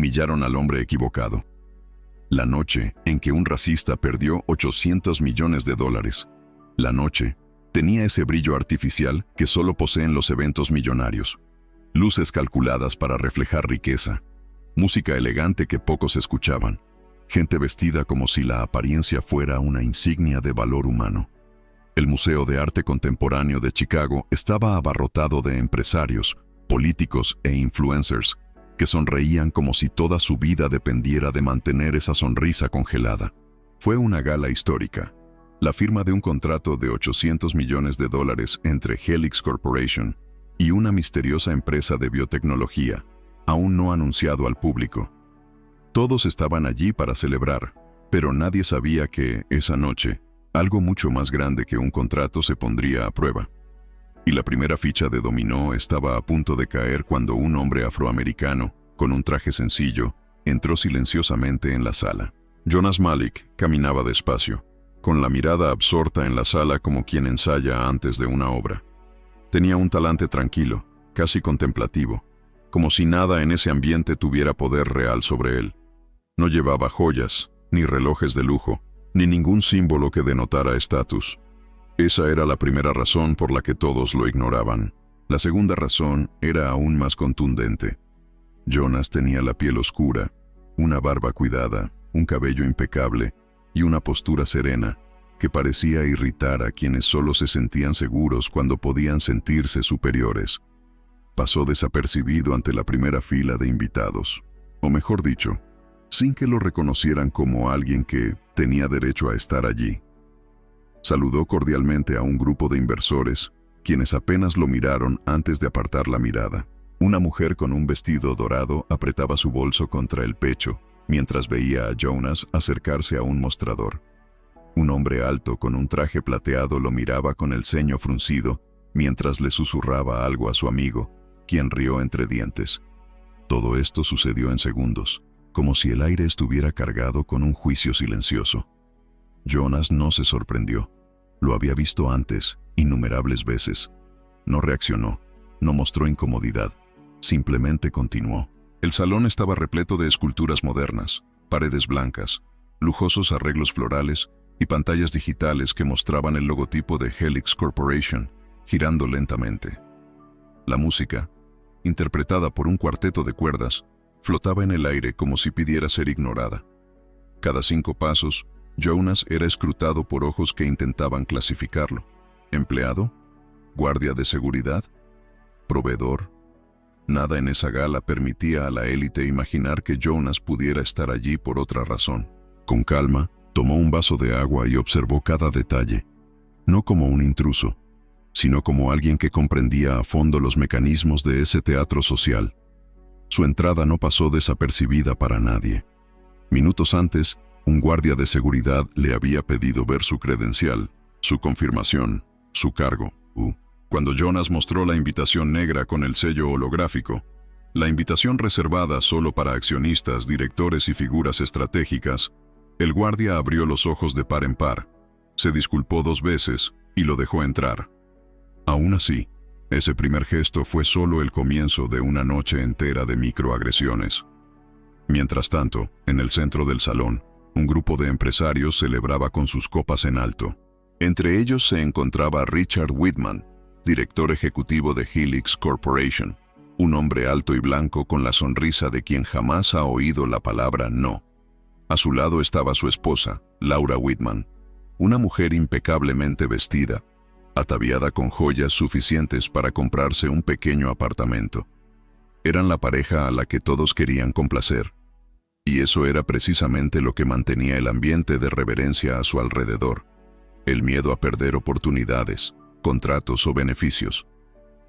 humillaron al hombre equivocado. La noche en que un racista perdió $800 millones. La noche tenía ese brillo artificial que solo poseen los eventos millonarios. Luces calculadas para reflejar riqueza, música elegante que pocos escuchaban, gente vestida como si la apariencia fuera una insignia de valor humano. El Museo de Arte Contemporáneo de Chicago estaba abarrotado de empresarios, políticos e influencers que sonreían como si toda su vida dependiera de mantener esa sonrisa congelada. Fue una gala histórica. La firma de un contrato de $800 millones entre Helix Corporation y una misteriosa empresa de biotecnología, aún no anunciado al público. Todos estaban allí para celebrar, pero nadie sabía que, esa noche, algo mucho más grande que un contrato se pondría a prueba. Y la primera ficha de dominó estaba a punto de caer cuando un hombre afroamericano, con un traje sencillo, entró silenciosamente en la sala. Jonas Malik caminaba despacio, con la mirada absorta en la sala como quien ensaya antes de una obra. Tenía un talante tranquilo, casi contemplativo, como si nada en ese ambiente tuviera poder real sobre él. No llevaba joyas, ni relojes de lujo, ni ningún símbolo que denotara estatus. Esa era la primera razón por la que todos lo ignoraban. La segunda razón era aún más contundente. Jonas tenía la piel oscura, una barba cuidada, un cabello impecable y una postura serena que parecía irritar a quienes solo se sentían seguros cuando podían sentirse superiores. Pasó desapercibido ante la primera fila de invitados, o mejor dicho, sin que lo reconocieran como alguien que tenía derecho a estar allí. Saludó cordialmente a un grupo de inversores, quienes apenas lo miraron antes de apartar la mirada. Una mujer con un vestido dorado apretaba su bolso contra el pecho, mientras veía a Jonas acercarse a un mostrador. Un hombre alto con un traje plateado lo miraba con el ceño fruncido, mientras le susurraba algo a su amigo, quien rió entre dientes. Todo esto sucedió en segundos, como si el aire estuviera cargado con un juicio silencioso. Jonas no se sorprendió. Lo había visto antes, innumerables veces. No reaccionó, no mostró incomodidad, simplemente continuó. El salón estaba repleto de esculturas modernas, paredes blancas, lujosos arreglos florales y pantallas digitales que mostraban el logotipo de Helix Corporation, girando lentamente. La música, interpretada por un cuarteto de cuerdas, flotaba en el aire como si pidiera ser ignorada. Cada 5 pasos, Jonas era escrutado por ojos que intentaban clasificarlo. ¿Empleado? ¿Guardia de seguridad? ¿Proveedor? Nada en esa gala permitía a la élite imaginar que Jonas pudiera estar allí por otra razón. Con calma, tomó un vaso de agua y observó cada detalle, no como un intruso, sino como alguien que comprendía a fondo los mecanismos de ese teatro social. Su entrada no pasó desapercibida para nadie. Minutos antes, un guardia de seguridad le había pedido ver su credencial, su confirmación, su cargo. Cuando Jonas mostró la invitación negra con el sello holográfico, la invitación reservada solo para accionistas, directores y figuras estratégicas, el guardia abrió los ojos de par en par, se disculpó 2 veces y lo dejó entrar. Aún así, ese primer gesto fue solo el comienzo de una noche entera de microagresiones. Mientras tanto, en el centro del salón, un grupo de empresarios celebraba con sus copas en alto. Entre ellos se encontraba Richard Whitman, director ejecutivo de Helix Corporation, un hombre alto y blanco con la sonrisa de quien jamás ha oído la palabra no. A su lado estaba su esposa, Laura Whitman, una mujer impecablemente vestida, ataviada con joyas suficientes para comprarse un pequeño apartamento. Eran la pareja a la que todos querían complacer. Y eso era precisamente lo que mantenía el ambiente de reverencia a su alrededor. El miedo a perder oportunidades, contratos o beneficios.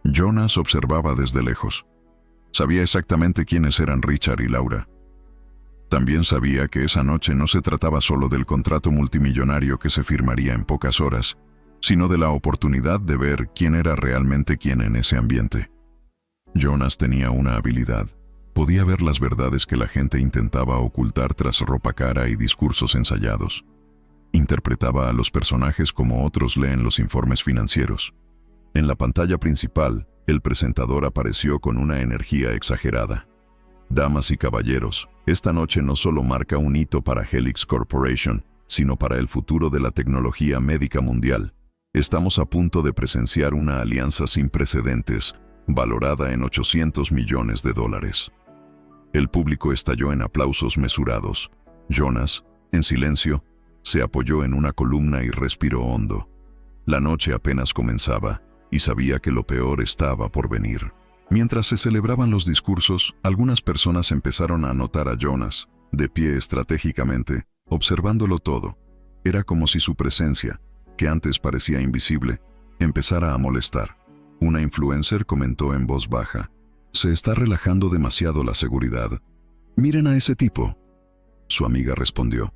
Jonas observaba desde lejos. Sabía exactamente quiénes eran Richard y Laura. También sabía que esa noche no se trataba solo del contrato multimillonario que se firmaría en pocas horas, sino de la oportunidad de ver quién era realmente quién en ese ambiente. Jonas tenía una habilidad. Podía ver las verdades que la gente intentaba ocultar tras ropa cara y discursos ensayados. Interpretaba a los personajes como otros leen los informes financieros. En la pantalla principal, el presentador apareció con una energía exagerada. Damas y caballeros, esta noche no solo marca un hito para Helix Corporation, sino para el futuro de la tecnología médica mundial. Estamos a punto de presenciar una alianza sin precedentes, valorada en $800 millones. El público estalló en aplausos mesurados. Jonas, en silencio, se apoyó en una columna y respiró hondo. La noche apenas comenzaba, y sabía que lo peor estaba por venir. Mientras se celebraban los discursos, algunas personas empezaron a notar a Jonas, de pie estratégicamente, observándolo todo. Era como si su presencia, que antes parecía invisible, empezara a molestar. Una influencer comentó en voz baja: «Se está relajando demasiado la seguridad. Miren a ese tipo». Su amiga respondió: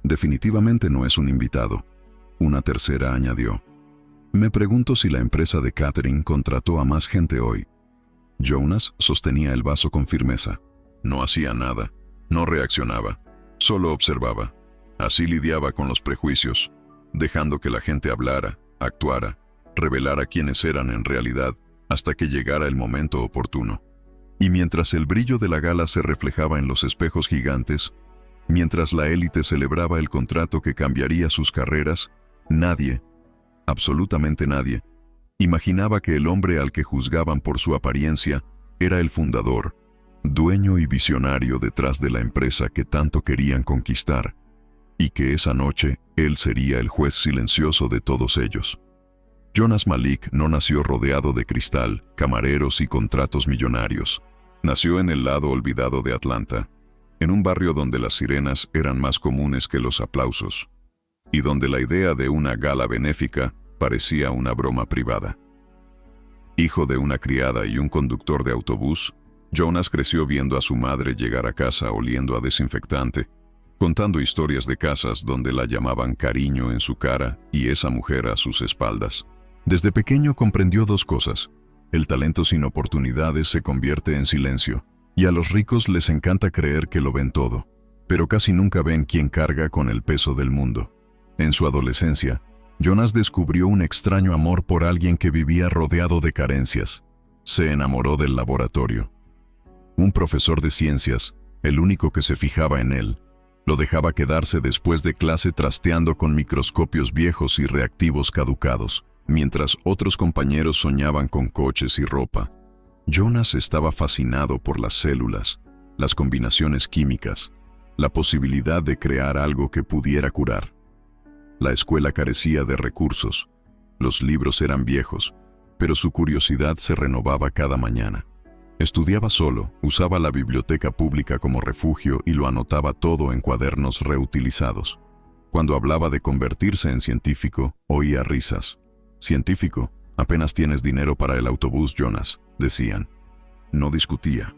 «Definitivamente no es un invitado». Una tercera añadió: «Me pregunto si la empresa de catering contrató a más gente hoy». Jonas sostenía el vaso con firmeza. No hacía nada, no reaccionaba, solo observaba. Así lidiaba con los prejuicios, dejando que la gente hablara, actuara, revelara quiénes eran en realidad, hasta que llegara el momento oportuno. Y mientras el brillo de la gala se reflejaba en los espejos gigantes, mientras la élite celebraba el contrato que cambiaría sus carreras, nadie, absolutamente nadie, imaginaba que el hombre al que juzgaban por su apariencia era el fundador, dueño y visionario detrás de la empresa que tanto querían conquistar, y que esa noche él sería el juez silencioso de todos ellos. Jonas Malik no nació rodeado de cristal, camareros y contratos millonarios. Nació en el lado olvidado de Atlanta, en un barrio donde las sirenas eran más comunes que los aplausos, y donde la idea de una gala benéfica parecía una broma privada. Hijo de una criada y un conductor de autobús, Jonas creció viendo a su madre llegar a casa oliendo a desinfectante, contando historias de casas donde la llamaban cariño en su cara y esa mujer a sus espaldas. Desde pequeño comprendió dos cosas: el talento sin oportunidades se convierte en silencio, y a los ricos les encanta creer que lo ven todo, pero casi nunca ven quién carga con el peso del mundo. En su adolescencia, Jonas descubrió un extraño amor por alguien que vivía rodeado de carencias. Se enamoró del laboratorio. Un profesor de ciencias, el único que se fijaba en él, lo dejaba quedarse después de clase trasteando con microscopios viejos y reactivos caducados, mientras otros compañeros soñaban con coches y ropa. Jonas estaba fascinado por las células, las combinaciones químicas, la posibilidad de crear algo que pudiera curar. La escuela carecía de recursos, los libros eran viejos, pero su curiosidad se renovaba cada mañana. Estudiaba solo, usaba la biblioteca pública como refugio y lo anotaba todo en cuadernos reutilizados. Cuando hablaba de convertirse en científico, oía risas. «Científico, apenas tienes dinero para el autobús, Jonas», decían. No discutía.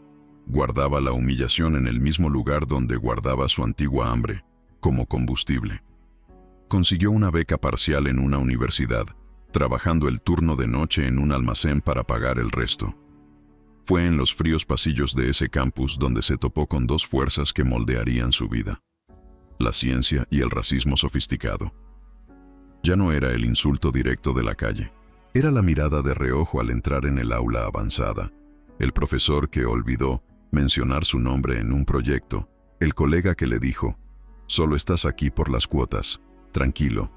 Guardaba la humillación en el mismo lugar donde guardaba su antigua hambre, como combustible. Consiguió una beca parcial en una universidad, trabajando el turno de noche en un almacén para pagar el resto. Fue en los fríos pasillos de ese campus donde se topó con dos fuerzas que moldearían su vida: la ciencia y el racismo sofisticado. Ya no era el insulto directo de la calle, era la mirada de reojo al entrar en el aula avanzada, el profesor que olvidó mencionar su nombre en un proyecto, el colega que le dijo: «Solo estás aquí por las cuotas, tranquilo».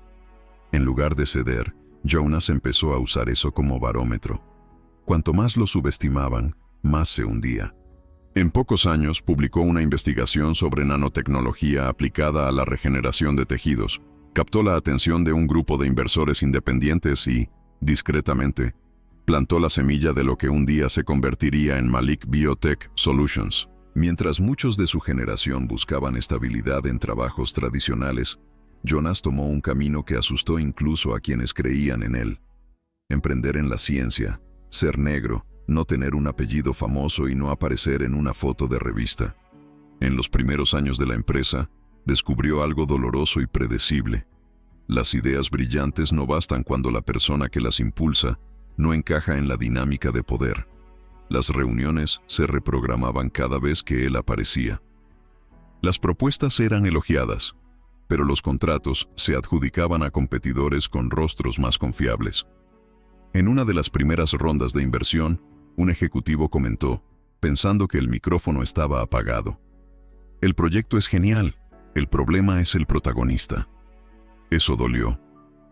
En lugar de ceder, Jonas empezó a usar eso como barómetro. Cuanto más lo subestimaban, más se hundía. En pocos años publicó una investigación sobre nanotecnología aplicada a la regeneración de tejidos. Captó la atención de un grupo de inversores independientes y, discretamente, plantó la semilla de lo que un día se convertiría en Malik Biotech Solutions. Mientras muchos de su generación buscaban estabilidad en trabajos tradicionales, Jonas tomó un camino que asustó incluso a quienes creían en él. Emprender en la ciencia, ser negro, no tener un apellido famoso y no aparecer en una foto de revista. En los primeros años de la empresa, descubrió algo doloroso y predecible. Las ideas brillantes no bastan cuando la persona que las impulsa no encaja en la dinámica de poder. Las reuniones se reprogramaban cada vez que él aparecía. Las propuestas eran elogiadas, pero los contratos se adjudicaban a competidores con rostros más confiables. En una de las primeras rondas de inversión, un ejecutivo comentó: pensando que el micrófono estaba apagado. El proyecto es genial, el problema es el protagonista. Eso dolió,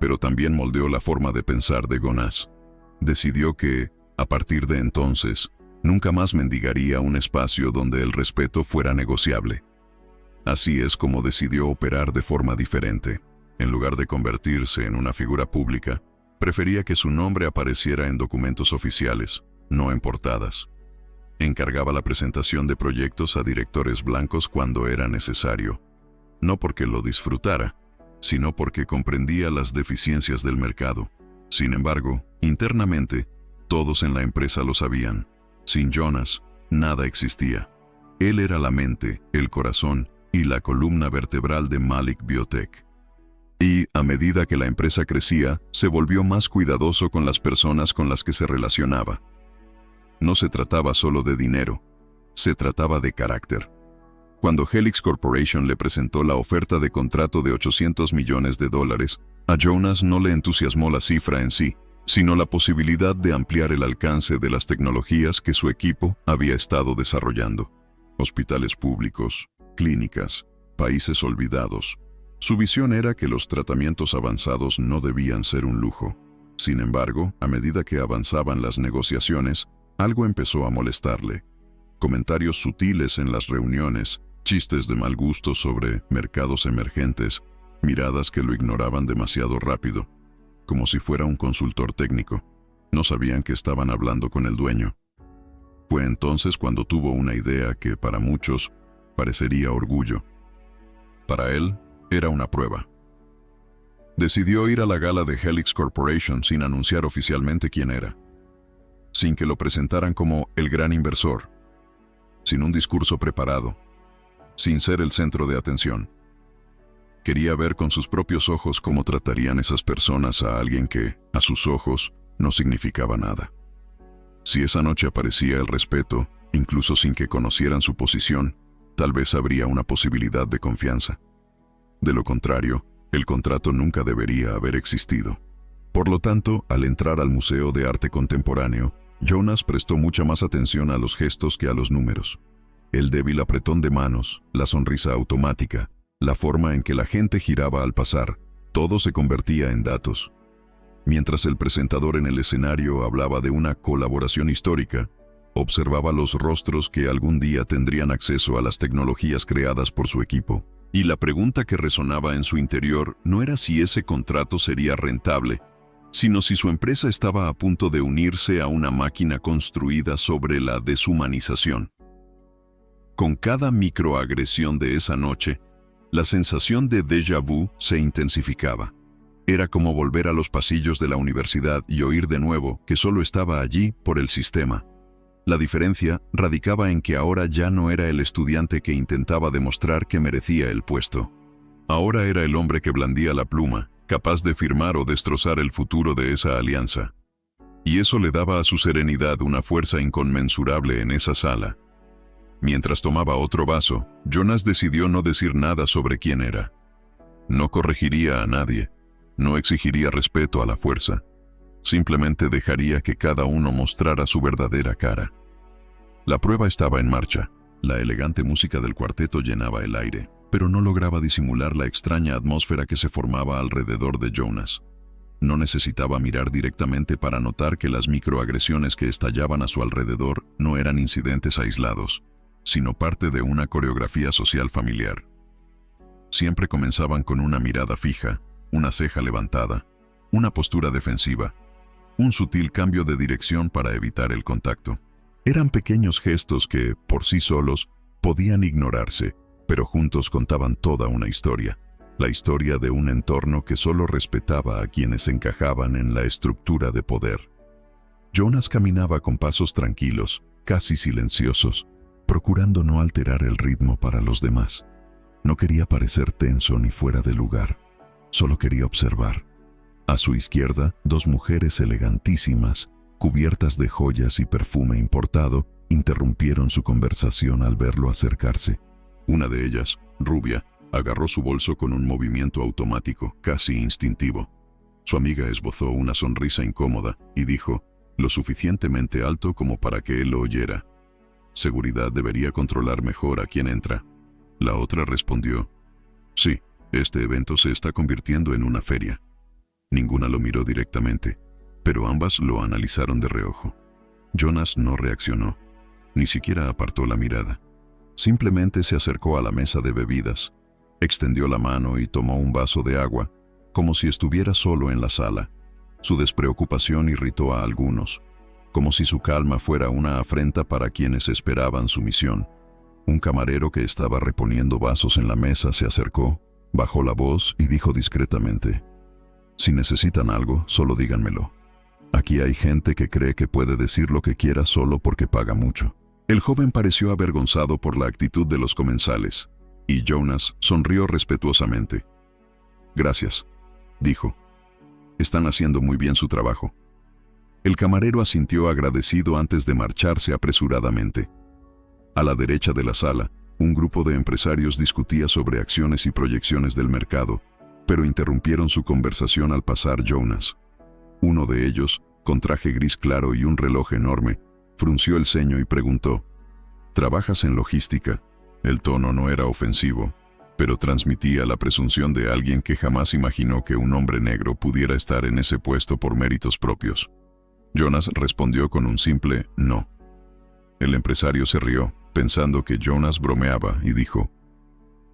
pero también moldeó la forma de pensar de Jonas. Decidió que, a partir de entonces, nunca más mendigaría un espacio donde el respeto fuera negociable. Así es como decidió operar de forma diferente. En lugar de convertirse en una figura pública, prefería que su nombre apareciera en documentos oficiales, no en portadas. Encargaba la presentación de proyectos a directores blancos cuando era necesario, no porque lo disfrutara, sino porque comprendía las deficiencias del mercado. Sin embargo, internamente, todos en la empresa lo sabían. Sin Jonas, nada existía. Él era la mente, el corazón y la columna vertebral de Malik Biotech. Y, a medida que la empresa crecía, se volvió más cuidadoso con las personas con las que se relacionaba. No se trataba solo de dinero, se trataba de carácter. Cuando Helix Corporation le presentó la oferta de contrato de $800 millones, a Jonas no le entusiasmó la cifra en sí, sino la posibilidad de ampliar el alcance de las tecnologías que su equipo había estado desarrollando. Hospitales públicos, clínicas, países olvidados. Su visión era que los tratamientos avanzados no debían ser un lujo. Sin embargo, a medida que avanzaban las negociaciones, algo empezó a molestarle. Comentarios sutiles en las reuniones, chistes de mal gusto sobre mercados emergentes, miradas que lo ignoraban demasiado rápido, como si fuera un consultor técnico. No sabían que estaban hablando con el dueño. Fue entonces cuando tuvo una idea que para muchos parecería orgullo. Para él, era una prueba. Decidió ir a la gala de Helix Corporation sin anunciar oficialmente quién era, sin que lo presentaran como el gran inversor, sin un discurso preparado, sin ser el centro de atención. Quería ver con sus propios ojos cómo tratarían esas personas a alguien que, a sus ojos, no significaba nada. Si esa noche aparecía el respeto, incluso sin que conocieran su posición, tal vez habría una posibilidad de confianza. De lo contrario, el contrato nunca debería haber existido. Por lo tanto, al entrar al Museo de Arte Contemporáneo, Jonas prestó mucha más atención a los gestos que a los números. El débil apretón de manos, la sonrisa automática, la forma en que la gente giraba al pasar, todo se convertía en datos. Mientras el presentador en el escenario hablaba de una colaboración histórica, observaba los rostros que algún día tendrían acceso a las tecnologías creadas por su equipo. Y la pregunta que resonaba en su interior no era si ese contrato sería rentable, sino si su empresa estaba a punto de unirse a una máquina construida sobre la deshumanización. Con cada microagresión de esa noche, la sensación de déjà vu se intensificaba. Era como volver a los pasillos de la universidad y oír de nuevo que solo estaba allí por el sistema. La diferencia radicaba en que ahora ya no era el estudiante que intentaba demostrar que merecía el puesto. Ahora era el hombre que blandía la pluma, capaz de firmar o destrozar el futuro de esa alianza. Y eso le daba a su serenidad una fuerza inconmensurable en esa sala. Mientras tomaba otro vaso, Jonas decidió no decir nada sobre quién era. No corregiría a nadie, no exigiría respeto a la fuerza. Simplemente dejaría que cada uno mostrara su verdadera cara. La prueba estaba en marcha. La elegante música del cuarteto llenaba el aire, pero no lograba disimular la extraña atmósfera que se formaba alrededor de Jonas. No necesitaba mirar directamente para notar que las microagresiones que estallaban a su alrededor no eran incidentes aislados, sino parte de una coreografía social familiar. Siempre comenzaban con una mirada fija, una ceja levantada, una postura defensiva, un sutil cambio de dirección para evitar el contacto. Eran pequeños gestos que, por sí solos, podían ignorarse, pero juntos contaban toda una historia, la historia de un entorno que solo respetaba a quienes encajaban en la estructura de poder. Jonas caminaba con pasos tranquilos, casi silenciosos, procurando no alterar el ritmo para los demás. No quería parecer tenso ni fuera de lugar, solo quería observar. A su izquierda, dos mujeres elegantísimas, cubiertas de joyas y perfume importado, interrumpieron su conversación al verlo acercarse. Una de ellas, rubia, agarró su bolso con un movimiento automático, casi instintivo. Su amiga esbozó una sonrisa incómoda y dijo, lo suficientemente alto como para que él lo oyera: Seguridad debería controlar mejor a quién entra. La otra respondió, sí, este evento se está convirtiendo en una feria. Ninguna lo miró directamente, pero ambas lo analizaron de reojo. Jonas no reaccionó, ni siquiera apartó la mirada. Simplemente se acercó a la mesa de bebidas, extendió la mano y tomó un vaso de agua, como si estuviera solo en la sala. Su despreocupación irritó a algunos, como si su calma fuera una afrenta para quienes esperaban su misión. Un camarero que estaba reponiendo vasos en la mesa se acercó, bajó la voz y dijo discretamente, si necesitan algo, solo díganmelo. Aquí hay gente que cree que puede decir lo que quiera solo porque paga mucho. El joven pareció avergonzado por la actitud de los comensales, y Jonas sonrió respetuosamente. Gracias, dijo. Están haciendo muy bien su trabajo. El camarero asintió agradecido antes de marcharse apresuradamente. A la derecha de la sala, un grupo de empresarios discutía sobre acciones y proyecciones del mercado, pero interrumpieron su conversación al pasar Jonas. Uno de ellos, con traje gris claro y un reloj enorme, frunció el ceño y preguntó, ¿trabajas en logística? El tono no era ofensivo, pero transmitía la presunción de alguien que jamás imaginó que un hombre negro pudiera estar en ese puesto por méritos propios. Jonas respondió con un simple no. El empresario se rió, pensando que Jonas bromeaba, y dijo,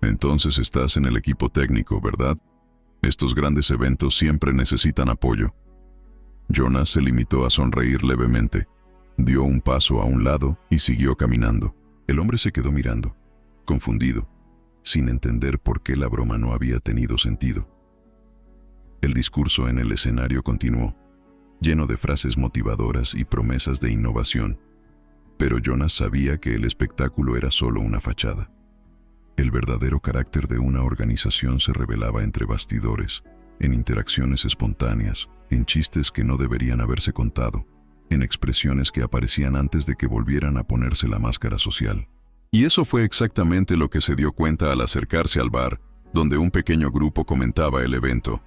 entonces estás en el equipo técnico, ¿verdad? Estos grandes eventos siempre necesitan apoyo. Jonas se limitó a sonreír levemente, dio un paso a un lado y siguió caminando. El hombre se quedó mirando, confundido, sin entender por qué la broma no había tenido sentido. El discurso en el escenario continuó, lleno de frases motivadoras y promesas de innovación, pero Jonas sabía que el espectáculo era solo una fachada. El verdadero carácter de una organización se revelaba entre bastidores, en interacciones espontáneas, en chistes que no deberían haberse contado, en expresiones que aparecían antes de que volvieran a ponerse la máscara social. Y eso fue exactamente lo que se dio cuenta al acercarse al bar, donde un pequeño grupo comentaba el evento.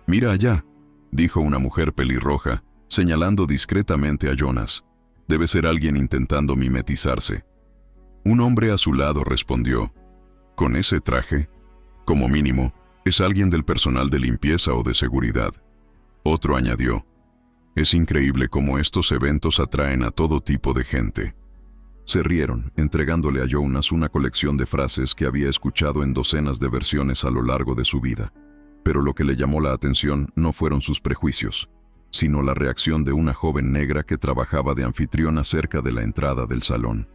«Mira allá», dijo una mujer pelirroja, señalando discretamente a Jonas. «Debe ser alguien intentando mimetizarse». Un hombre a su lado respondió, «¿Con ese traje? Como mínimo, es alguien del personal de limpieza o de seguridad». Otro añadió, «Es increíble cómo estos eventos atraen a todo tipo de gente». Se rieron, entregándole a Jonas una colección de frases que había escuchado en docenas de versiones a lo largo de su vida. Pero lo que le llamó la atención no fueron sus prejuicios, sino la reacción de una joven negra que trabajaba de anfitriona cerca de la entrada del salón.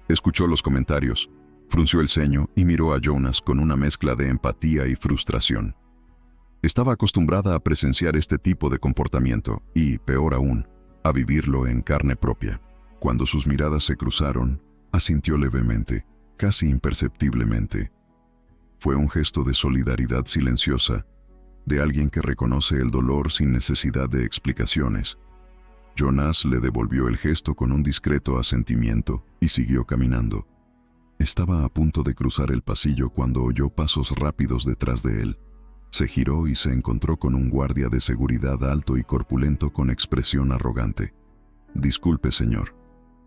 Escuchó los comentarios, frunció el ceño y miró a Jonas con una mezcla de empatía y frustración. Estaba acostumbrada a presenciar este tipo de comportamiento y, peor aún, a vivirlo en carne propia. Cuando sus miradas se cruzaron, asintió levemente, casi imperceptiblemente. Fue un gesto de solidaridad silenciosa, de alguien que reconoce el dolor sin necesidad de explicaciones. Jonas le devolvió el gesto con un discreto asentimiento y siguió caminando. Estaba a punto de cruzar el pasillo cuando oyó pasos rápidos detrás de él. Se giró y se encontró con un guardia de seguridad alto y corpulento con expresión arrogante. «Disculpe, señor»,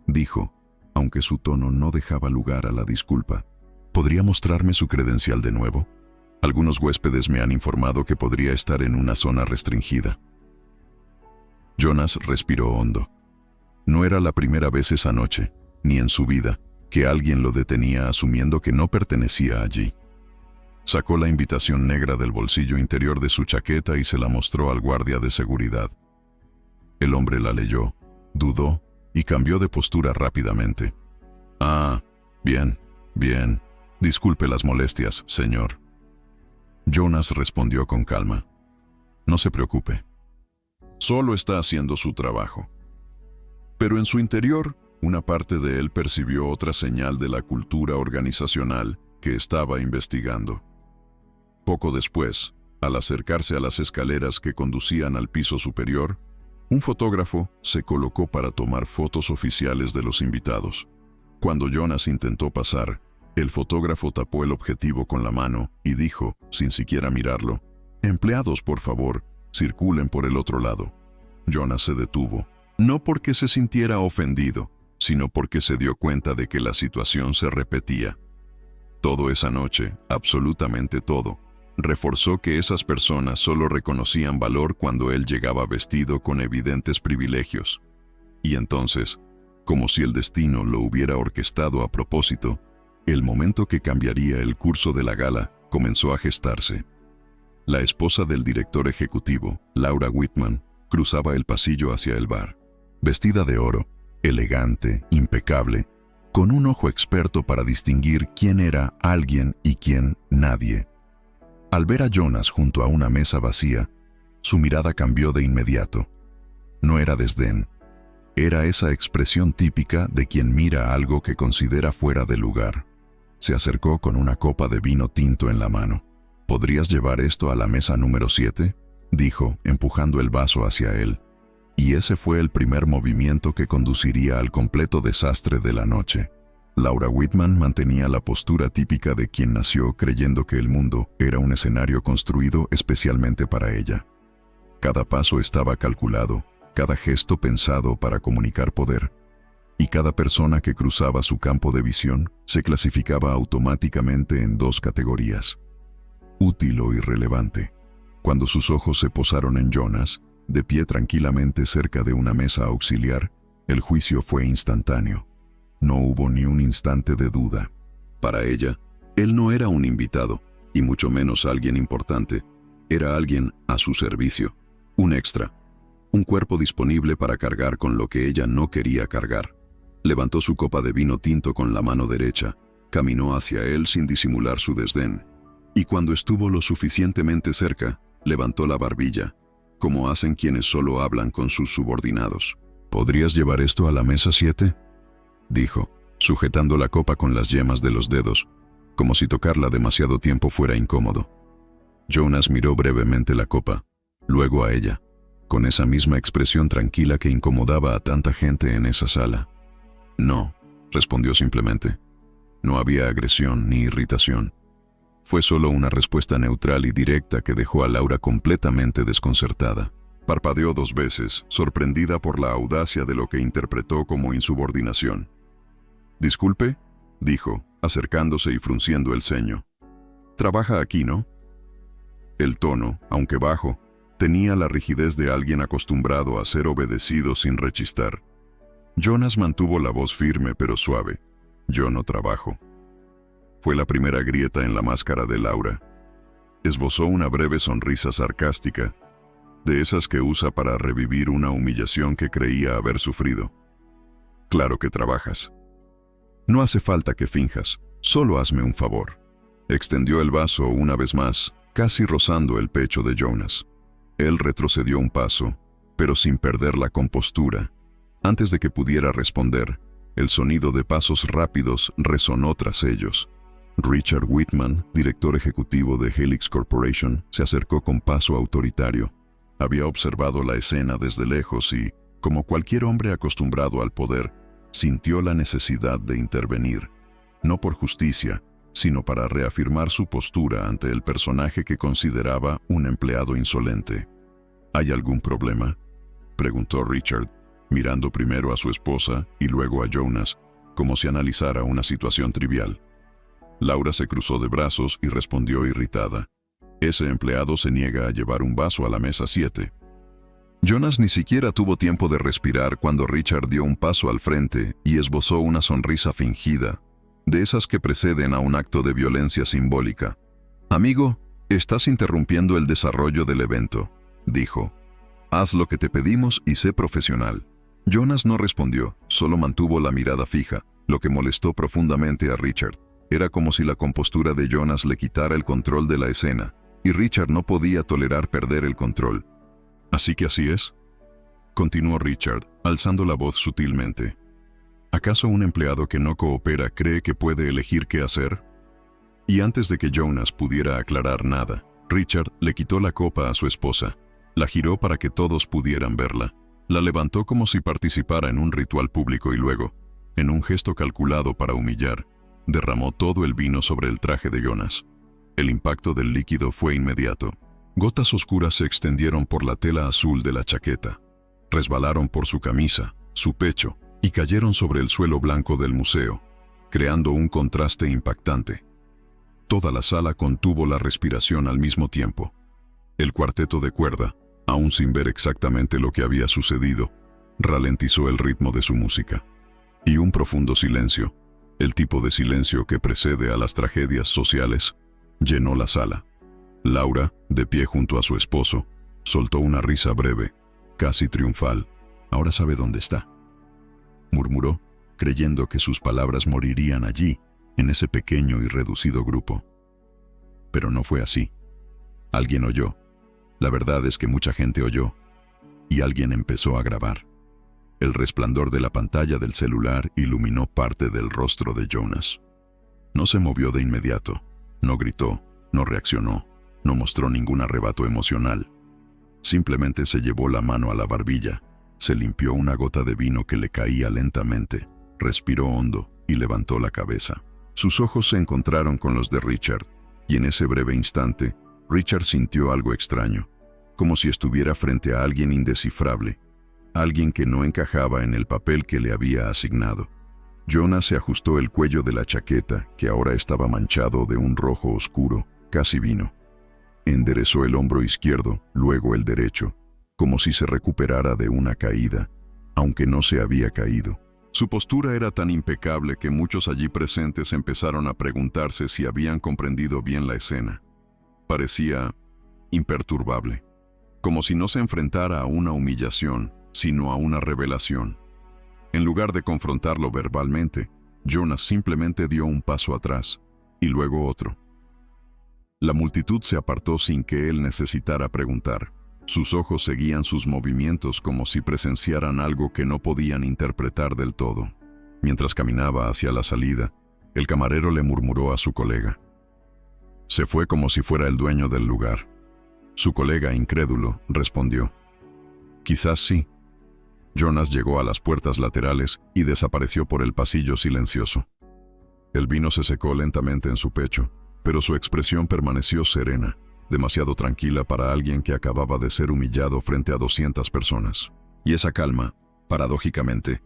dijo, aunque su tono no dejaba lugar a la disculpa. «¿Podría mostrarme su credencial de nuevo? Algunos huéspedes me han informado que podría estar en una zona restringida». Jonas respiró hondo. No era la primera vez esa noche, ni en su vida, que alguien lo detenía asumiendo que no pertenecía allí. Sacó la invitación negra del bolsillo interior de su chaqueta y se la mostró al guardia de seguridad. El hombre la leyó, dudó y cambió de postura rápidamente. «Ah, bien, bien. Disculpe las molestias, señor». Jonas respondió con calma. «No se preocupe. Solo está haciendo su trabajo». Pero en su interior, una parte de él percibió otra señal de la cultura organizacional que estaba investigando. Poco después, al acercarse a las escaleras que conducían al piso superior, un fotógrafo se colocó para tomar fotos oficiales de los invitados. Cuando Jonas intentó pasar, el fotógrafo tapó el objetivo con la mano y dijo, sin siquiera mirarlo, «Empleados, por favor, circulen por el otro lado». Jonas se detuvo, no porque se sintiera ofendido, sino porque se dio cuenta de que la situación se repetía. Todo esa noche, absolutamente todo, reforzó que esas personas solo reconocían valor cuando él llegaba vestido con evidentes privilegios. Y entonces, como si el destino lo hubiera orquestado a propósito, el momento que cambiaría el curso de la gala comenzó a gestarse. La esposa del director ejecutivo, Laura Whitman, cruzaba el pasillo hacia el bar. Vestida de oro, elegante, impecable, con un ojo experto para distinguir quién era alguien y quién nadie. Al ver a Jonas junto a una mesa vacía, su mirada cambió de inmediato. No era desdén, era esa expresión típica de quien mira algo que considera fuera de lugar. Se acercó con una copa de vino tinto en la mano. ¿Podrías llevar esto a la mesa número 7? Dijo, empujando el vaso hacia él. Y ese fue el primer movimiento que conduciría al completo desastre de la noche. Laura Whitman mantenía la postura típica de quien nació creyendo que el mundo era un escenario construido especialmente para ella. Cada paso estaba calculado, cada gesto pensado para comunicar poder, y cada persona que cruzaba su campo de visión se clasificaba automáticamente en 2 categorías: útil o irrelevante. Cuando sus ojos se posaron en Jonas, de pie tranquilamente cerca de una mesa auxiliar, el juicio fue instantáneo. No hubo ni un instante de duda. Para ella, él no era un invitado, y mucho menos alguien importante. Era alguien a su servicio, un extra, un cuerpo disponible para cargar con lo que ella no quería cargar. Levantó su copa de vino tinto con la mano derecha, caminó hacia él sin disimular su desdén, y cuando estuvo lo suficientemente cerca, levantó la barbilla, como hacen quienes solo hablan con sus subordinados. ¿Podrías llevar esto a la mesa 7? Dijo, sujetando la copa con las yemas de los dedos, como si tocarla demasiado tiempo fuera incómodo. Jonas miró brevemente la copa, luego a ella, con esa misma expresión tranquila que incomodaba a tanta gente en esa sala. No, respondió simplemente. No había agresión ni irritación. Fue solo una respuesta neutral y directa que dejó a Laura completamente desconcertada. Parpadeó 2 veces, sorprendida por la audacia de lo que interpretó como insubordinación. «Disculpe», dijo, acercándose y frunciendo el ceño. «Trabaja aquí, ¿no?» El tono, aunque bajo, tenía la rigidez de alguien acostumbrado a ser obedecido sin rechistar. Jonas mantuvo la voz firme pero suave. «Yo no trabajo». Fue la primera grieta en la máscara de Laura. Esbozó una breve sonrisa sarcástica, de esas que usa para revivir una humillación que creía haber sufrido. «Claro que trabajas. No hace falta que finjas, solo hazme un favor». Extendió el vaso una vez más, casi rozando el pecho de Jonas. Él retrocedió un paso, pero sin perder la compostura. Antes de que pudiera responder, el sonido de pasos rápidos resonó tras ellos. Richard Whitman, director ejecutivo de Helix Corporation, se acercó con paso autoritario. Había observado la escena desde lejos y, como cualquier hombre acostumbrado al poder, sintió la necesidad de intervenir, no por justicia, sino para reafirmar su postura ante el personaje que consideraba un empleado insolente. ¿Hay algún problema?, preguntó Richard, mirando primero a su esposa y luego a Jonas, como si analizara una situación trivial. Laura se cruzó de brazos y respondió irritada. «Ese empleado se niega a llevar un vaso a la mesa 7». Jonas ni siquiera tuvo tiempo de respirar cuando Richard dio un paso al frente y esbozó una sonrisa fingida, de esas que preceden a un acto de violencia simbólica. «Amigo, estás interrumpiendo el desarrollo del evento», dijo. «Haz lo que te pedimos y sé profesional». Jonas no respondió, solo mantuvo la mirada fija, lo que molestó profundamente a Richard. Era como si la compostura de Jonas le quitara el control de la escena, y Richard no podía tolerar perder el control. «¿Así que así es?», continuó Richard, alzando la voz sutilmente. «¿Acaso un empleado que no coopera cree que puede elegir qué hacer?». Y antes de que Jonas pudiera aclarar nada, Richard le quitó la copa a su esposa, la giró para que todos pudieran verla, la levantó como si participara en un ritual público y luego, en un gesto calculado para humillar, derramó todo el vino sobre el traje de Jonas. El impacto del líquido fue inmediato. Gotas oscuras se extendieron por la tela azul de la chaqueta. Resbalaron por su camisa, su pecho, y cayeron sobre el suelo blanco del museo, creando un contraste impactante. Toda la sala contuvo la respiración al mismo tiempo. El cuarteto de cuerda, aún sin ver exactamente lo que había sucedido, ralentizó el ritmo de su música. Y un profundo silencio, el tipo de silencio que precede a las tragedias sociales, llenó la sala. Laura, de pie junto a su esposo, soltó una risa breve, casi triunfal. «Ahora sabe dónde está», murmuró, creyendo que sus palabras morirían allí, en ese pequeño y reducido grupo. Pero no fue así. Alguien oyó. La verdad es que mucha gente oyó. Y alguien empezó a grabar. El resplandor de la pantalla del celular iluminó parte del rostro de Jonas. No se movió de inmediato, no gritó, no reaccionó, no mostró ningún arrebato emocional. Simplemente se llevó la mano a la barbilla, se limpió una gota de vino que le caía lentamente, respiró hondo y levantó la cabeza. Sus ojos se encontraron con los de Richard, y en ese breve instante, Richard sintió algo extraño, como si estuviera frente a alguien indescifrable, alguien que no encajaba en el papel que le había asignado. Jonas se ajustó el cuello de la chaqueta, que ahora estaba manchado de un rojo oscuro, casi vino. Enderezó el hombro izquierdo, luego el derecho, como si se recuperara de una caída, aunque no se había caído. Su postura era tan impecable que muchos allí presentes empezaron a preguntarse si habían comprendido bien la escena. Parecía imperturbable, como si no se enfrentara a una humillación, sino a una revelación. En lugar de confrontarlo verbalmente, Jonas simplemente dio un paso atrás, y luego otro. La multitud se apartó sin que él necesitara preguntar. Sus ojos seguían sus movimientos como si presenciaran algo que no podían interpretar del todo. Mientras caminaba hacia la salida, el camarero le murmuró a su colega. Se fue como si fuera el dueño del lugar. Su colega, incrédulo, respondió: «Quizás sí». Jonas llegó a las puertas laterales y desapareció por el pasillo silencioso. El vino se secó lentamente en su pecho, pero su expresión permaneció serena, demasiado tranquila para alguien que acababa de ser humillado frente a 200 personas. Y esa calma, paradójicamente,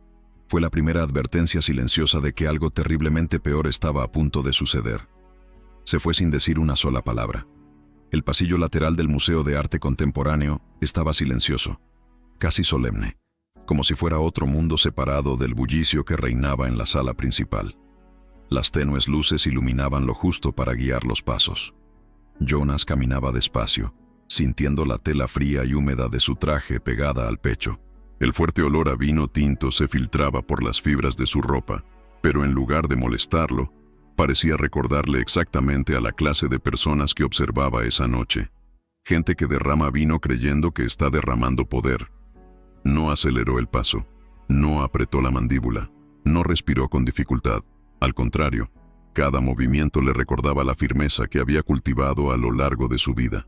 fue la primera advertencia silenciosa de que algo terriblemente peor estaba a punto de suceder. Se fue sin decir una sola palabra. El pasillo lateral del Museo de Arte Contemporáneo estaba silencioso, casi solemne, como si fuera otro mundo separado del bullicio que reinaba en la sala principal. Las tenues luces iluminaban lo justo para guiar los pasos. Jonas caminaba despacio, sintiendo la tela fría y húmeda de su traje pegada al pecho. El fuerte olor a vino tinto se filtraba por las fibras de su ropa, pero en lugar de molestarlo, parecía recordarle exactamente a la clase de personas que observaba esa noche. Gente que derrama vino creyendo que está derramando poder. No aceleró el paso, no apretó la mandíbula, no respiró con dificultad. Al contrario, cada movimiento le recordaba la firmeza que había cultivado a lo largo de su vida.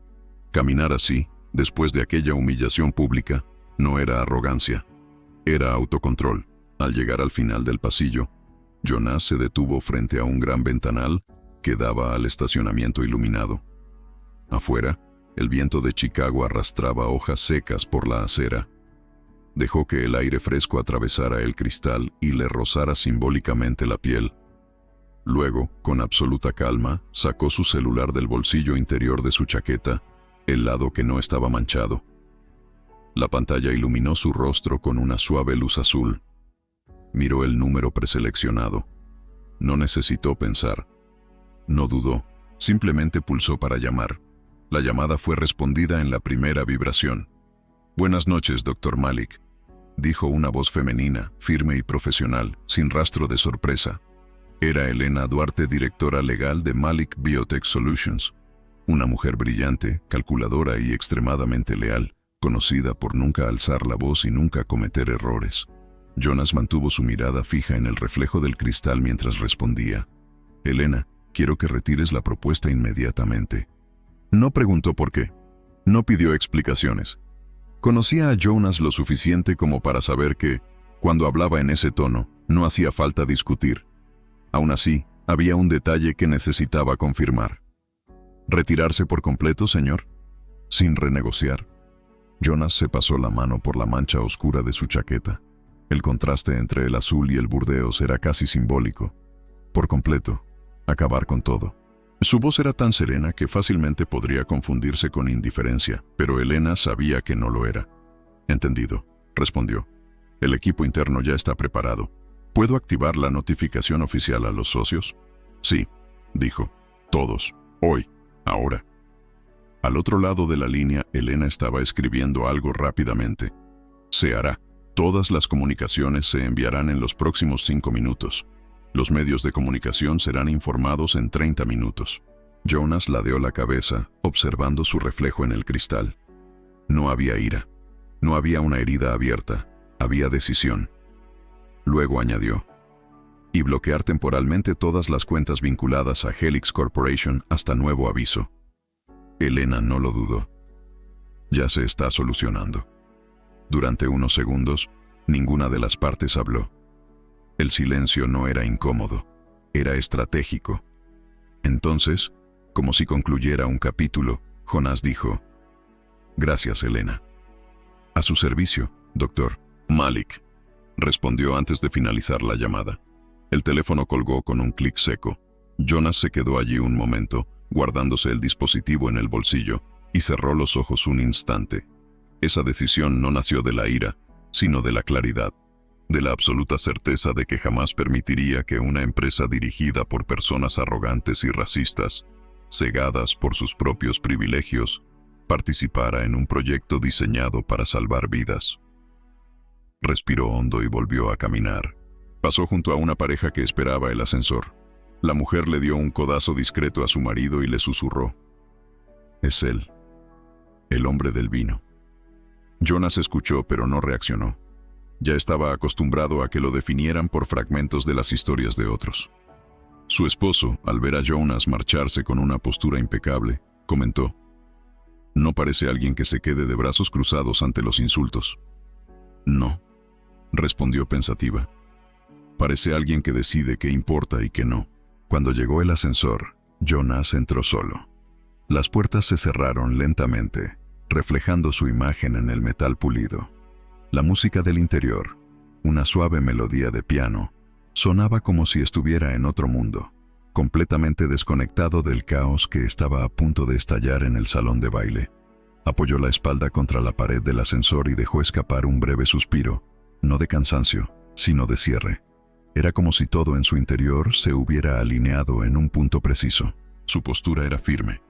Caminar así, después de aquella humillación pública, no era arrogancia, era autocontrol. Al llegar al final del pasillo, Jonas se detuvo frente a un gran ventanal que daba al estacionamiento iluminado. Afuera, el viento de Chicago arrastraba hojas secas por la acera. Dejó que el aire fresco atravesara el cristal y le rozara simbólicamente la piel. Luego, con absoluta calma, sacó su celular del bolsillo interior de su chaqueta, el lado que no estaba manchado. La pantalla iluminó su rostro con una suave luz azul. Miró el número preseleccionado. No necesitó pensar. No dudó, simplemente pulsó para llamar. La llamada fue respondida en la primera vibración. «Buenas noches, Dr. Malik», dijo una voz femenina, firme y profesional, sin rastro de sorpresa. Era Elena Duarte, directora legal de Malik Biotech Solutions, una mujer brillante, calculadora y extremadamente leal, conocida por nunca alzar la voz y nunca cometer errores. Jonas mantuvo su mirada fija en el reflejo del cristal mientras respondía. «Elena, quiero que retires la propuesta inmediatamente». No preguntó por qué. No pidió explicaciones. Conocía a Jonas lo suficiente como para saber que, cuando hablaba en ese tono, no hacía falta discutir. Aún así, había un detalle que necesitaba confirmar. «¿Retirarse por completo, señor?» «Sin renegociar». Jonas se pasó la mano por la mancha oscura de su chaqueta. El contraste entre el azul y el burdeos era casi simbólico. Por completo, acabar con todo. Su voz era tan serena que fácilmente podría confundirse con indiferencia, pero Elena sabía que no lo era. Entendido, respondió. El equipo interno ya está preparado. ¿Puedo activar la notificación oficial a los socios? Sí, dijo. Todos. Hoy. Ahora. Al otro lado de la línea, Elena estaba escribiendo algo rápidamente. Se hará. Todas las comunicaciones se enviarán en los próximos 5 minutos. Los medios de comunicación serán informados en 30 minutos. Jonas ladeó la cabeza, observando su reflejo en el cristal. No había ira. No había una herida abierta. Había decisión. Luego añadió. Y bloquear temporalmente todas las cuentas vinculadas a Helix Corporation hasta nuevo aviso. Elena no lo dudó. Ya se está solucionando. Durante unos segundos, ninguna de las partes habló. El silencio no era incómodo, era estratégico. Entonces, como si concluyera un capítulo, Jonas dijo: Gracias, Elena. A su servicio, doctor. Malik, respondió antes de finalizar la llamada. El teléfono colgó con un clic seco. Jonas se quedó allí un momento, guardándose el dispositivo en el bolsillo, y cerró los ojos un instante. Esa decisión no nació de la ira, sino de la claridad, de la absoluta certeza de que jamás permitiría que una empresa dirigida por personas arrogantes y racistas, cegadas por sus propios privilegios, participara en un proyecto diseñado para salvar vidas. Respiró hondo y volvió a caminar. Pasó junto a una pareja que esperaba el ascensor. La mujer le dio un codazo discreto a su marido y le susurró: Es él, el hombre del vino. Jonas escuchó, pero no reaccionó. Ya estaba acostumbrado a que lo definieran por fragmentos de las historias de otros. Su esposo, al ver a Jonas marcharse con una postura impecable, comentó: No parece alguien que se quede de brazos cruzados ante los insultos. No, respondió pensativa. Parece alguien que decide qué importa y qué no. Cuando llegó el ascensor, Jonas entró solo. Las puertas se cerraron lentamente, reflejando su imagen en el metal pulido. La música del interior, una suave melodía de piano, sonaba como si estuviera en otro mundo, completamente desconectado del caos que estaba a punto de estallar en el salón de baile. Apoyó la espalda contra la pared del ascensor y dejó escapar un breve suspiro, no de cansancio, sino de cierre. Era como si todo en su interior se hubiera alineado en un punto preciso. Su postura era firme,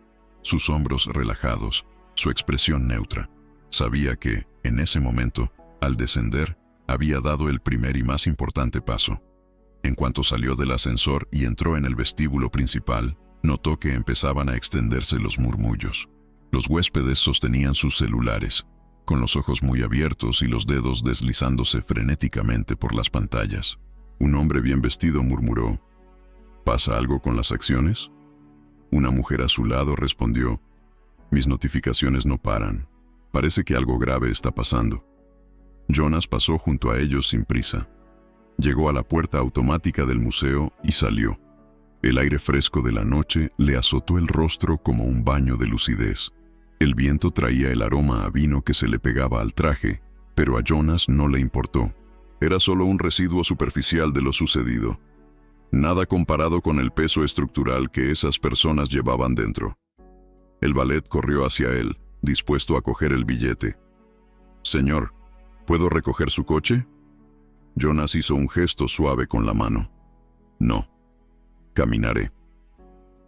sus hombros relajados, su expresión neutra. Sabía que, en ese momento, al descender, había dado el primer y más importante paso. En cuanto salió del ascensor y entró en el vestíbulo principal, notó que empezaban a extenderse los murmullos. Los huéspedes sostenían sus celulares, con los ojos muy abiertos y los dedos deslizándose frenéticamente por las pantallas. Un hombre bien vestido murmuró: ¿Pasa algo con las acciones? Una mujer a su lado respondió: Mis notificaciones no paran. Parece que algo grave está pasando. Jonas pasó junto a ellos sin prisa. Llegó a la puerta automática del museo y salió. El aire fresco de la noche le azotó el rostro como un baño de lucidez. El viento traía el aroma a vino que se le pegaba al traje, pero a Jonas no le importó. Era solo un residuo superficial de lo sucedido. Nada comparado con el peso estructural que esas personas llevaban dentro. El valet corrió hacia él, dispuesto a coger el billete. «Señor, ¿puedo recoger su coche?» Jonas hizo un gesto suave con la mano. «No. Caminaré».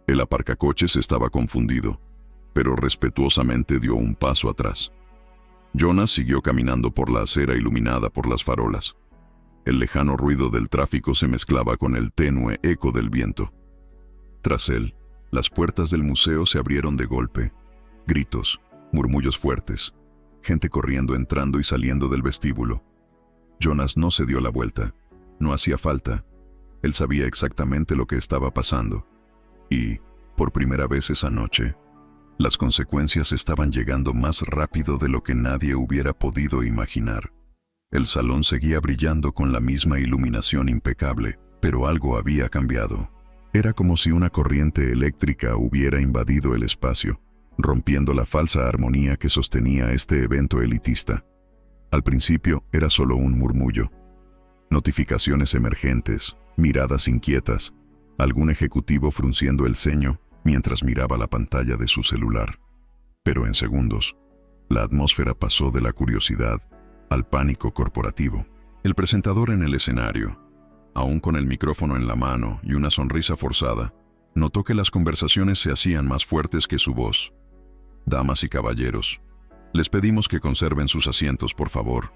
El aparcacoches estaba confundido, pero respetuosamente dio un paso atrás. Jonas siguió caminando por la acera iluminada por las farolas. El lejano ruido del tráfico se mezclaba con el tenue eco del viento. Tras él, las puertas del museo se abrieron de golpe. Gritos, murmullos fuertes, gente corriendo entrando y saliendo del vestíbulo. Jonas no se dio la vuelta. No hacía falta. Él sabía exactamente lo que estaba pasando. Y, por primera vez esa noche, las consecuencias estaban llegando más rápido de lo que nadie hubiera podido imaginar. El salón seguía brillando con la misma iluminación impecable, pero algo había cambiado. Era como si una corriente eléctrica hubiera invadido el espacio, rompiendo la falsa armonía que sostenía este evento elitista. Al principio era solo un murmullo, Notificaciones emergentes, miradas inquietas, algún ejecutivo frunciendo el ceño mientras miraba la pantalla de su celular. Pero en segundos, la atmósfera pasó de la curiosidad al pánico corporativo. El presentador en el escenario, aún con el micrófono en la mano y una sonrisa forzada, notó que las conversaciones se hacían más fuertes que su voz. «Damas y caballeros, les pedimos que conserven sus asientos, por favor»,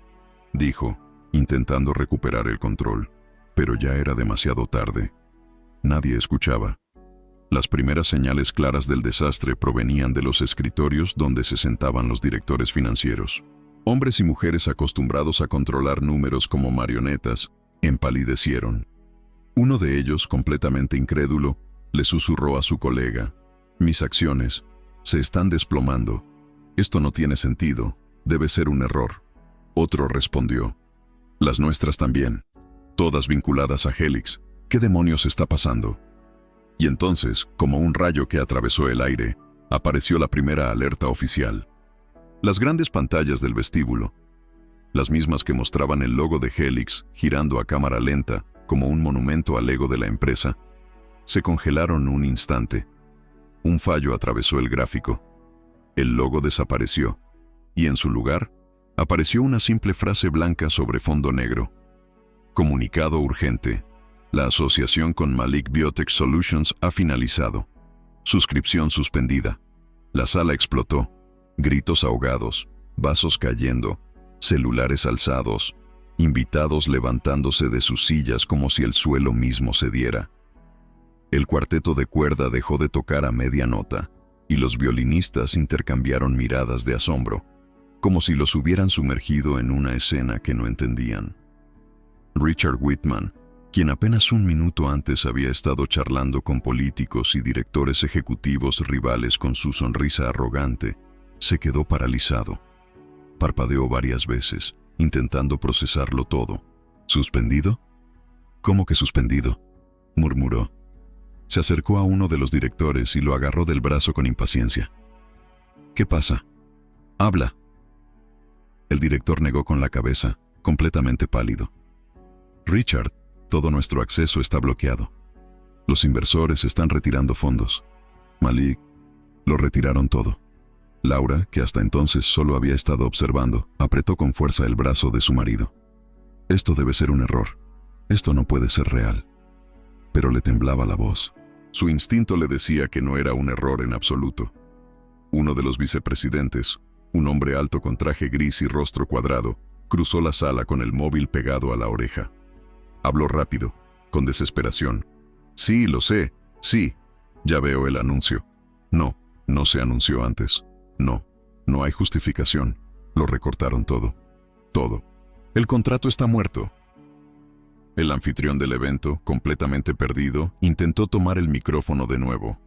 dijo, intentando recuperar el control, pero ya era demasiado tarde. Nadie escuchaba. Las primeras señales claras del desastre provenían de los escritorios donde se sentaban los directores financieros. Hombres y mujeres acostumbrados a controlar números como marionetas, empalidecieron. Uno de ellos, completamente incrédulo, le susurró a su colega: «Mis acciones se están desplomando. Esto no tiene sentido. Debe ser un error». Otro respondió: «Las nuestras también. Todas vinculadas a Helix. ¿Qué demonios está pasando?». Y entonces, como un rayo que atravesó el aire, apareció la primera alerta oficial. Las grandes pantallas del vestíbulo, las mismas que mostraban el logo de Helix girando a cámara lenta como un monumento al ego de la empresa, se congelaron un instante. Un fallo atravesó el gráfico. El logo desapareció, y en su lugar apareció una simple frase blanca sobre fondo negro. Comunicado urgente. La asociación con Malik Biotech Solutions ha finalizado. Suscripción suspendida. La sala explotó. Gritos ahogados, vasos cayendo, celulares alzados, invitados levantándose de sus sillas como si el suelo mismo cediera. El cuarteto de cuerda dejó de tocar a media nota, y los violinistas intercambiaron miradas de asombro, como si los hubieran sumergido en una escena que no entendían. Richard Whitman, quien apenas un minuto antes había estado charlando con políticos y directores ejecutivos rivales con su sonrisa arrogante, se quedó paralizado. Parpadeó varias veces, intentando procesarlo todo. ¿Suspendido? ¿Cómo que suspendido?, murmuró. Se acercó a uno de los directores y lo agarró del brazo con impaciencia. ¿Qué pasa? Habla. El director negó con la cabeza, completamente pálido. Richard, todo nuestro acceso está bloqueado. Los inversores están retirando fondos. Malik, lo retiraron todo. Laura, que hasta entonces solo había estado observando, apretó con fuerza el brazo de su marido. Esto debe ser un error. Esto no puede ser real. Pero le temblaba la voz. Su instinto le decía que no era un error en absoluto. Uno de los vicepresidentes, un hombre alto con traje gris y rostro cuadrado, cruzó la sala con el móvil pegado a la oreja. Habló rápido, con desesperación. «Sí, lo sé. Sí. Ya veo el anuncio. No, no se anunció antes. No, no hay justificación. Lo recortaron todo. Todo. El contrato está muerto». El anfitrión del evento, completamente perdido, intentó tomar el micrófono de nuevo.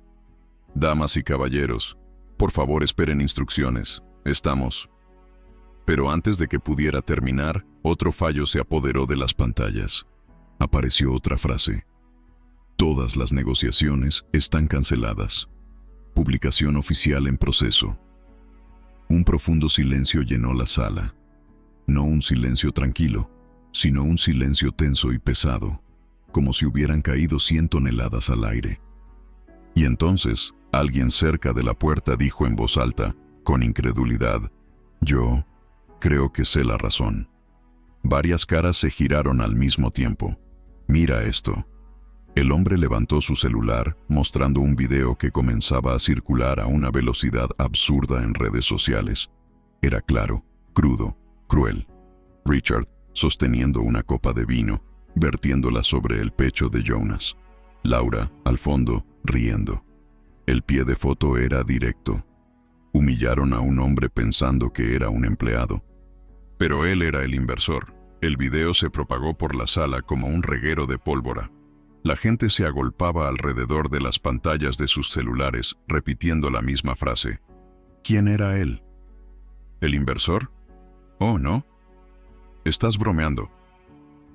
«Damas y caballeros, por favor esperen instrucciones. Estamos». Pero antes de que pudiera terminar, otro fallo se apoderó de las pantallas. Apareció otra frase. «Todas las negociaciones están canceladas. Publicación oficial en proceso». Un profundo silencio llenó la sala. No un silencio tranquilo, sino un silencio tenso y pesado, como si hubieran caído 100 toneladas al aire. Y entonces, alguien cerca de la puerta dijo en voz alta, con incredulidad: «Yo creo que sé la razón». Varias caras se giraron al mismo tiempo. «Mira esto». El hombre levantó su celular, mostrando un video que comenzaba a circular a una velocidad absurda en redes sociales. Era claro, crudo, cruel. Richard, sosteniendo una copa de vino, vertiéndola sobre el pecho de Jonas. Laura, al fondo, riendo. El pie de foto era directo. Humillaron a un hombre pensando que era un empleado. Pero él era el inversor. El video se propagó por la sala como un reguero de pólvora. La gente se agolpaba alrededor de las pantallas de sus celulares, repitiendo la misma frase. ¿Quién era él? ¿El inversor? Oh, ¿no? Estás bromeando.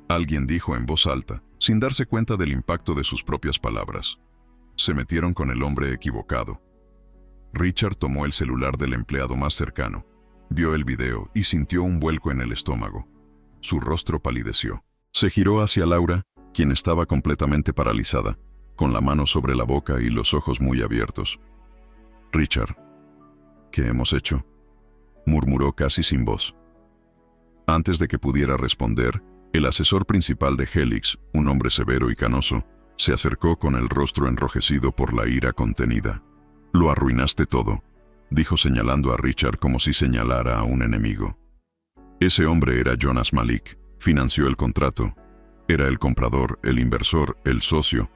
Alguien dijo en voz alta, sin darse cuenta del impacto de sus propias palabras. Se metieron con el hombre equivocado. Richard tomó el celular del empleado más cercano, vio el video y sintió un vuelco en el estómago. Su rostro palideció. Se giró hacia Laura, quien estaba completamente paralizada, con la mano sobre la boca y los ojos muy abiertos. «Richard, ¿qué hemos hecho?», murmuró casi sin voz. Antes de que pudiera responder, el asesor principal de Helix, un hombre severo y canoso, se acercó con el rostro enrojecido por la ira contenida. «Lo arruinaste todo», dijo señalando a Richard como si señalara a un enemigo. Ese hombre era Jonas Malik, financió el contrato. Era el comprador, el inversor, el socio.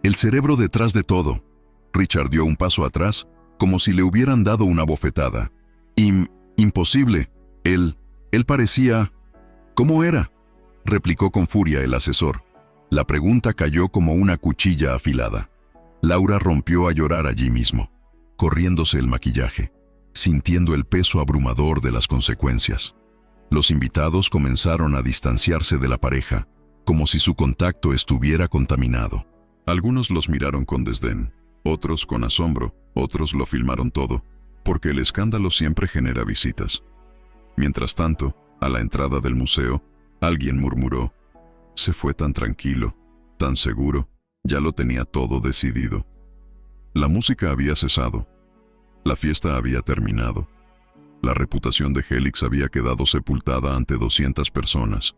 El cerebro detrás de todo. Richard dio un paso atrás, como si le hubieran dado una bofetada. Imposible. Él parecía... ¿Cómo era?, replicó con furia el asesor. La pregunta cayó como una cuchilla afilada. Laura rompió a llorar allí mismo, corriéndose el maquillaje, sintiendo el peso abrumador de las consecuencias. Los invitados comenzaron a distanciarse de la pareja, como si su contacto estuviera contaminado. Algunos los miraron con desdén, otros con asombro, otros lo filmaron todo, porque el escándalo siempre genera visitas. Mientras tanto, a la entrada del museo, alguien murmuró: «Se fue tan tranquilo, tan seguro, ya lo tenía todo decidido». La música había cesado. La fiesta había terminado. La reputación de Helix había quedado sepultada ante 200 personas,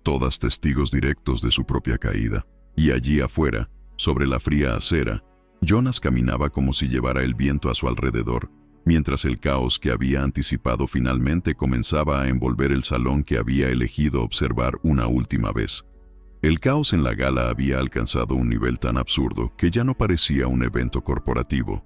todas testigos directos de su propia caída. Y allí afuera, sobre la fría acera, Jonas caminaba como si llevara el viento a su alrededor, mientras el caos que había anticipado finalmente comenzaba a envolver el salón que había elegido observar una última vez. El caos en la gala había alcanzado un nivel tan absurdo que ya no parecía un evento corporativo,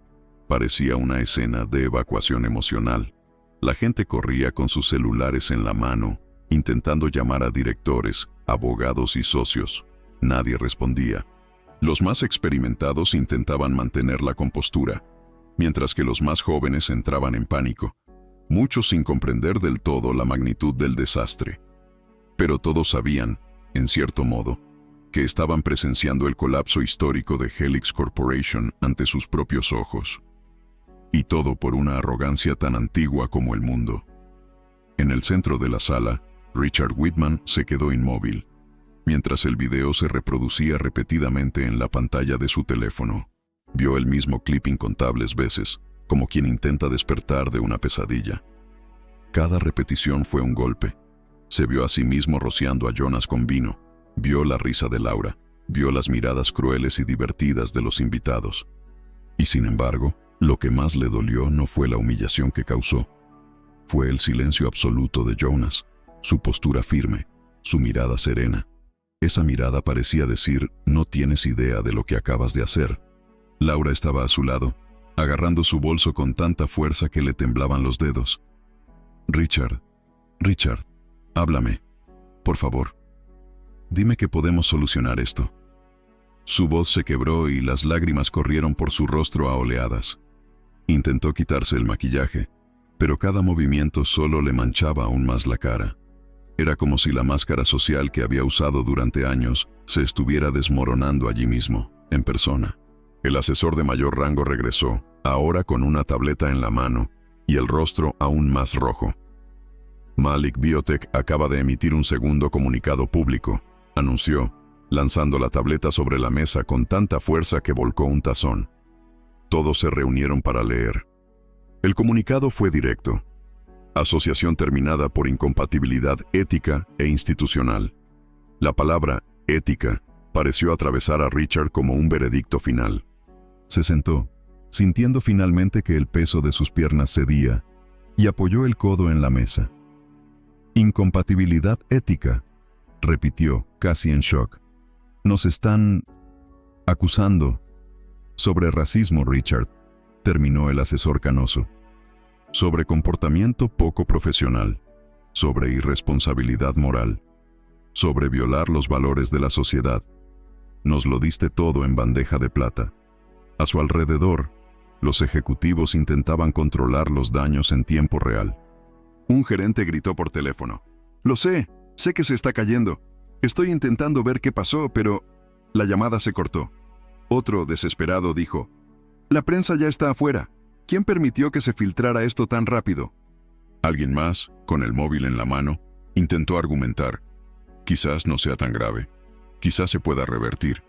parecía una escena de evacuación emocional. La gente corría con sus celulares en la mano, intentando llamar a directores, abogados y socios. Nadie respondía. Los más experimentados intentaban mantener la compostura, mientras que los más jóvenes entraban en pánico, muchos sin comprender del todo la magnitud del desastre. Pero todos sabían, en cierto modo, que estaban presenciando el colapso histórico de Helix Corporation ante sus propios ojos. Y todo por una arrogancia tan antigua como el mundo. En el centro de la sala, Richard Whitman se quedó inmóvil, mientras el video se reproducía repetidamente en la pantalla de su teléfono. Vio el mismo clip incontables veces, como quien intenta despertar de una pesadilla. Cada repetición fue un golpe. Se vio a sí mismo rociando a Jonas con vino, vio la risa de Laura, vio las miradas crueles y divertidas de los invitados. Y sin embargo, lo que más le dolió no fue la humillación que causó. Fue el silencio absoluto de Jonas, su postura firme, su mirada serena. Esa mirada parecía decir: «No tienes idea de lo que acabas de hacer». Laura estaba a su lado, agarrando su bolso con tanta fuerza que le temblaban los dedos. «Richard, háblame, por favor. Dime que podemos solucionar esto». Su voz se quebró y las lágrimas corrieron por su rostro a oleadas. Intentó quitarse el maquillaje, pero cada movimiento solo le manchaba aún más la cara. Era como si la máscara social que había usado durante años se estuviera desmoronando allí mismo, en persona. El asesor de mayor rango regresó, ahora con una tableta en la mano y el rostro aún más rojo. «Malik Biotech acaba de emitir un segundo comunicado público», anunció, lanzando la tableta sobre la mesa con tanta fuerza que volcó un tazón. Todos se reunieron para leer. El comunicado fue directo. Asociación terminada por incompatibilidad ética e institucional. La palabra ética pareció atravesar a Richard como un veredicto final. Se sentó, sintiendo finalmente que el peso de sus piernas cedía, y apoyó el codo en la mesa. «Incompatibilidad ética», repitió, casi en shock. «Nos están acusando». «Sobre racismo, Richard», terminó el asesor canoso. «Sobre comportamiento poco profesional, sobre irresponsabilidad moral, sobre violar los valores de la sociedad. Nos lo diste todo en bandeja de plata». A su alrededor, los ejecutivos intentaban controlar los daños en tiempo real. Un gerente gritó por teléfono: «Lo sé que se está cayendo. Estoy intentando ver qué pasó, pero...». La llamada se cortó. Otro, desesperado, dijo: «La prensa ya está afuera. ¿Quién permitió que se filtrara esto tan rápido?». Alguien más, con el móvil en la mano, intentó argumentar: Quizás no sea tan grave. Quizás se pueda revertir.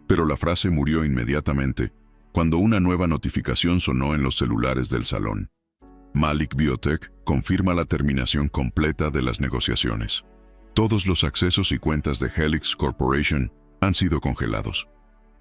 Pero la frase murió inmediatamente cuando una nueva notificación sonó en los celulares del salón. Malik Biotech confirma la terminación completa de las negociaciones. Todos los accesos y cuentas de Helix Corporation han sido congelados.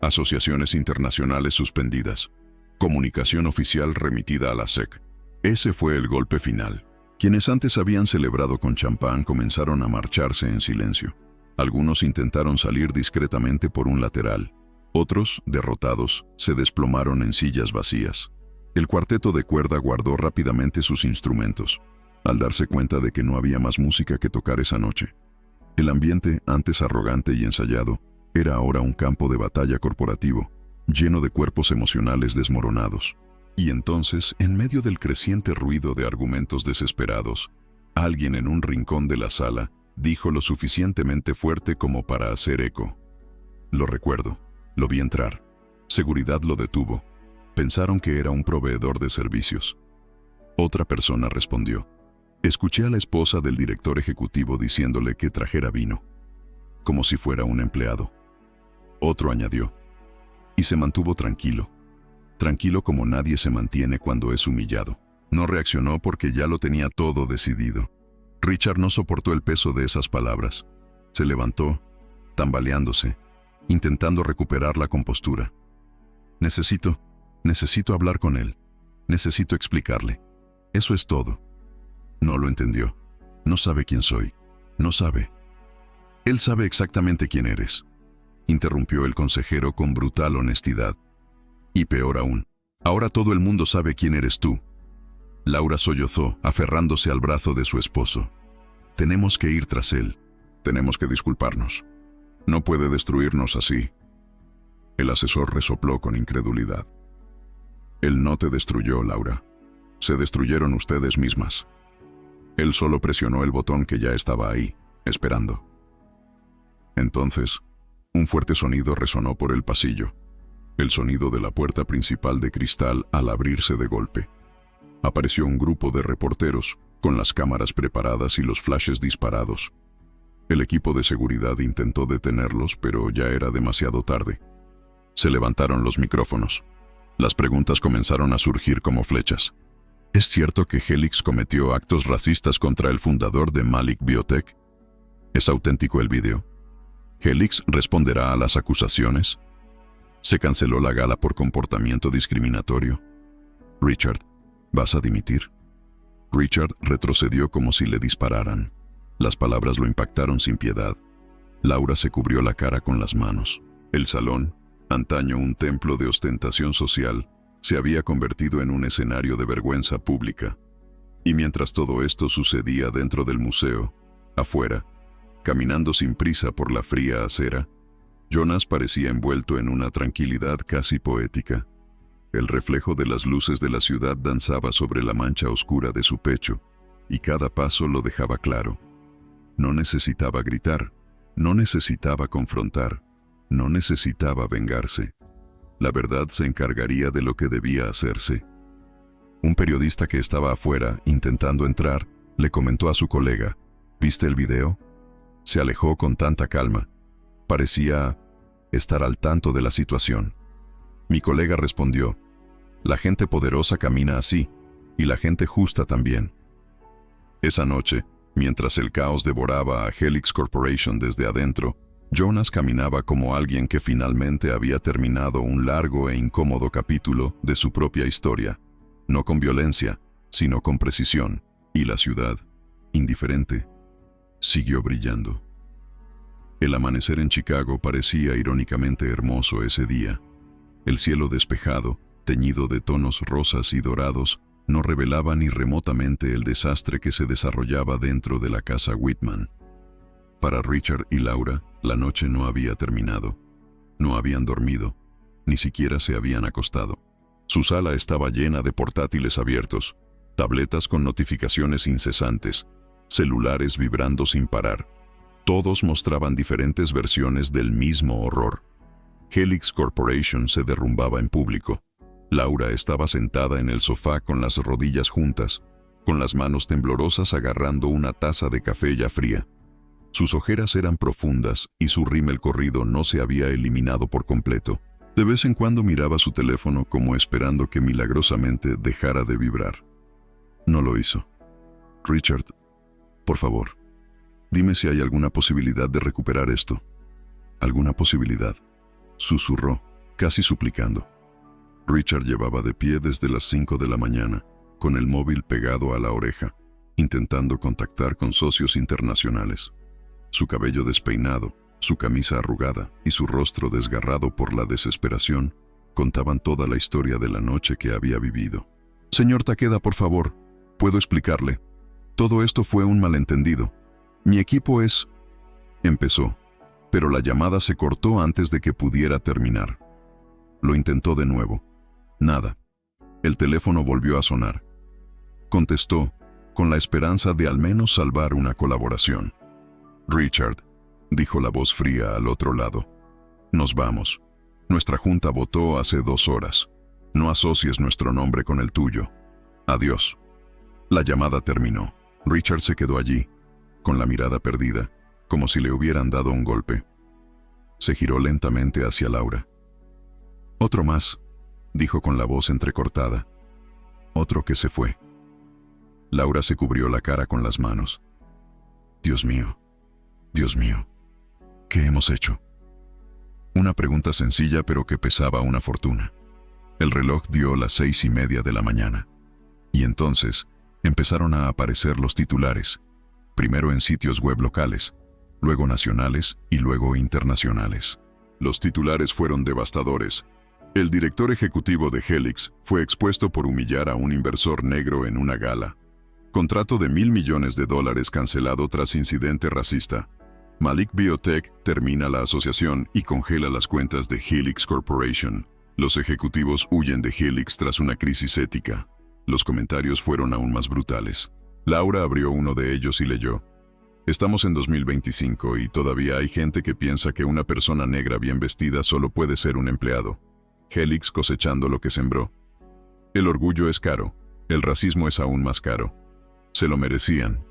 Asociaciones internacionales suspendidas. Comunicación oficial remitida a la SEC. Ese fue el golpe final. Quienes antes habían celebrado con champán comenzaron a marcharse en silencio. Algunos intentaron salir discretamente por un lateral. Otros, derrotados, se desplomaron en sillas vacías. El cuarteto de cuerda guardó rápidamente sus instrumentos, al darse cuenta de que no había más música que tocar esa noche. El ambiente, antes arrogante y ensayado, era ahora un campo de batalla corporativo, lleno de cuerpos emocionales desmoronados. Y entonces, en medio del creciente ruido de argumentos desesperados, alguien en un rincón de la sala dijo lo suficientemente fuerte como para hacer eco. Lo recuerdo, lo vi entrar. Seguridad lo detuvo. Pensaron que era un proveedor de servicios. Otra persona respondió. Escuché a la esposa del director ejecutivo diciéndole que trajera vino, como si fuera un empleado. Otro añadió. Y se mantuvo tranquilo. Tranquilo como nadie se mantiene cuando es humillado. No reaccionó porque ya lo tenía todo decidido. Richard no soportó el peso de esas palabras. Se levantó, tambaleándose, intentando recuperar la compostura. Necesito hablar con él. Necesito explicarle. Eso es todo. No lo entendió. No sabe quién soy. No sabe. Él sabe exactamente quién eres, interrumpió el consejero con brutal honestidad. Y peor aún, ahora todo el mundo sabe quién eres tú. Laura sollozó, aferrándose al brazo de su esposo. Tenemos que ir tras él. Tenemos que disculparnos. No puede destruirnos así. El asesor resopló con incredulidad. Él no te destruyó, Laura. Se destruyeron ustedes mismas. Él solo presionó el botón que ya estaba ahí, esperando. Entonces, un fuerte sonido resonó por el pasillo. El sonido de la puerta principal de cristal al abrirse de golpe. Apareció un grupo de reporteros, con las cámaras preparadas y los flashes disparados. El equipo de seguridad intentó detenerlos, pero ya era demasiado tarde. Se levantaron los micrófonos. Las preguntas comenzaron a surgir como flechas. ¿Es cierto que Helix cometió actos racistas contra el fundador de Malik Biotech? ¿Es auténtico el video? ¿Helix responderá a las acusaciones? ¿Se canceló la gala por comportamiento discriminatorio? Richard, ¿vas a dimitir? Richard retrocedió como si le dispararan. Las palabras lo impactaron sin piedad. Laura se cubrió la cara con las manos. El salón, antaño un templo de ostentación social, se había convertido en un escenario de vergüenza pública. Y mientras todo esto sucedía dentro del museo, afuera, caminando sin prisa por la fría acera, Jonas parecía envuelto en una tranquilidad casi poética. El reflejo de las luces de la ciudad danzaba sobre la mancha oscura de su pecho, y cada paso lo dejaba claro. No necesitaba gritar, no necesitaba confrontar, no necesitaba vengarse. La verdad se encargaría de lo que debía hacerse. Un periodista que estaba afuera, intentando entrar, le comentó a su colega, ¿viste el video? Se alejó con tanta calma. Parecía estar al tanto de la situación. Mi colega respondió, la gente poderosa camina así, y la gente justa también. Esa noche, mientras el caos devoraba a Helix Corporation desde adentro, Jonas caminaba como alguien que finalmente había terminado un largo e incómodo capítulo de su propia historia, no con violencia, sino con precisión, y la ciudad, indiferente, siguió brillando. El amanecer en Chicago parecía irónicamente hermoso ese día. El cielo despejado, teñido de tonos rosas y dorados, no revelaba ni remotamente el desastre que se desarrollaba dentro de la casa Whitman. Para Richard y Laura, la noche no había terminado. No habían dormido, ni siquiera se habían acostado. Su sala estaba llena de portátiles abiertos, tabletas con notificaciones incesantes, celulares vibrando sin parar. Todos mostraban diferentes versiones del mismo horror. Helix Corporation se derrumbaba en público. Laura estaba sentada en el sofá con las rodillas juntas, con las manos temblorosas agarrando una taza de café ya fría. Sus ojeras eran profundas y su rímel corrido no se había eliminado por completo. De vez en cuando miraba su teléfono como esperando que milagrosamente dejara de vibrar. No lo hizo. Richard, por favor, dime si hay alguna posibilidad de recuperar esto. ¿Alguna posibilidad?, susurró, casi suplicando. Richard llevaba de pie desde las 5 de la mañana, con el móvil pegado a la oreja, intentando contactar con socios internacionales. Su cabello despeinado, su camisa arrugada y su rostro desgarrado por la desesperación contaban toda la historia de la noche que había vivido. Señor Takeda, por favor, ¿puedo explicarle? Todo esto fue un malentendido. Mi equipo es... Empezó, pero la llamada se cortó antes de que pudiera terminar. Lo intentó de nuevo. Nada. El teléfono volvió a sonar. Contestó, con la esperanza de al menos salvar una colaboración. Richard, dijo la voz fría al otro lado. Nos vamos. Nuestra junta votó hace 2 horas. No asocies nuestro nombre con el tuyo. Adiós. La llamada terminó. Richard se quedó allí, con la mirada perdida, como si le hubieran dado un golpe. Se giró lentamente hacia Laura. Otro más, dijo con la voz entrecortada. Otro que se fue. Laura se cubrió la cara con las manos. Dios mío, ¿qué hemos hecho? Una pregunta sencilla pero que pesaba una fortuna. El reloj dio las 6:30 de la mañana. Y entonces empezaron a aparecer los titulares, primero en sitios web locales, luego nacionales y luego internacionales. Los titulares fueron devastadores. El director ejecutivo de Helix fue expuesto por humillar a un inversor negro en una gala. Contrato de $1.000 millones cancelado tras incidente racista. Malik Biotech termina la asociación y congela las cuentas de Helix Corporation. Los ejecutivos huyen de Helix tras una crisis ética. Los comentarios fueron aún más brutales. Laura abrió uno de ellos y leyó: Estamos en 2025 y todavía hay gente que piensa que una persona negra bien vestida solo puede ser un empleado. Helix cosechando lo que sembró. El orgullo es caro, el racismo es aún más caro. Se lo merecían.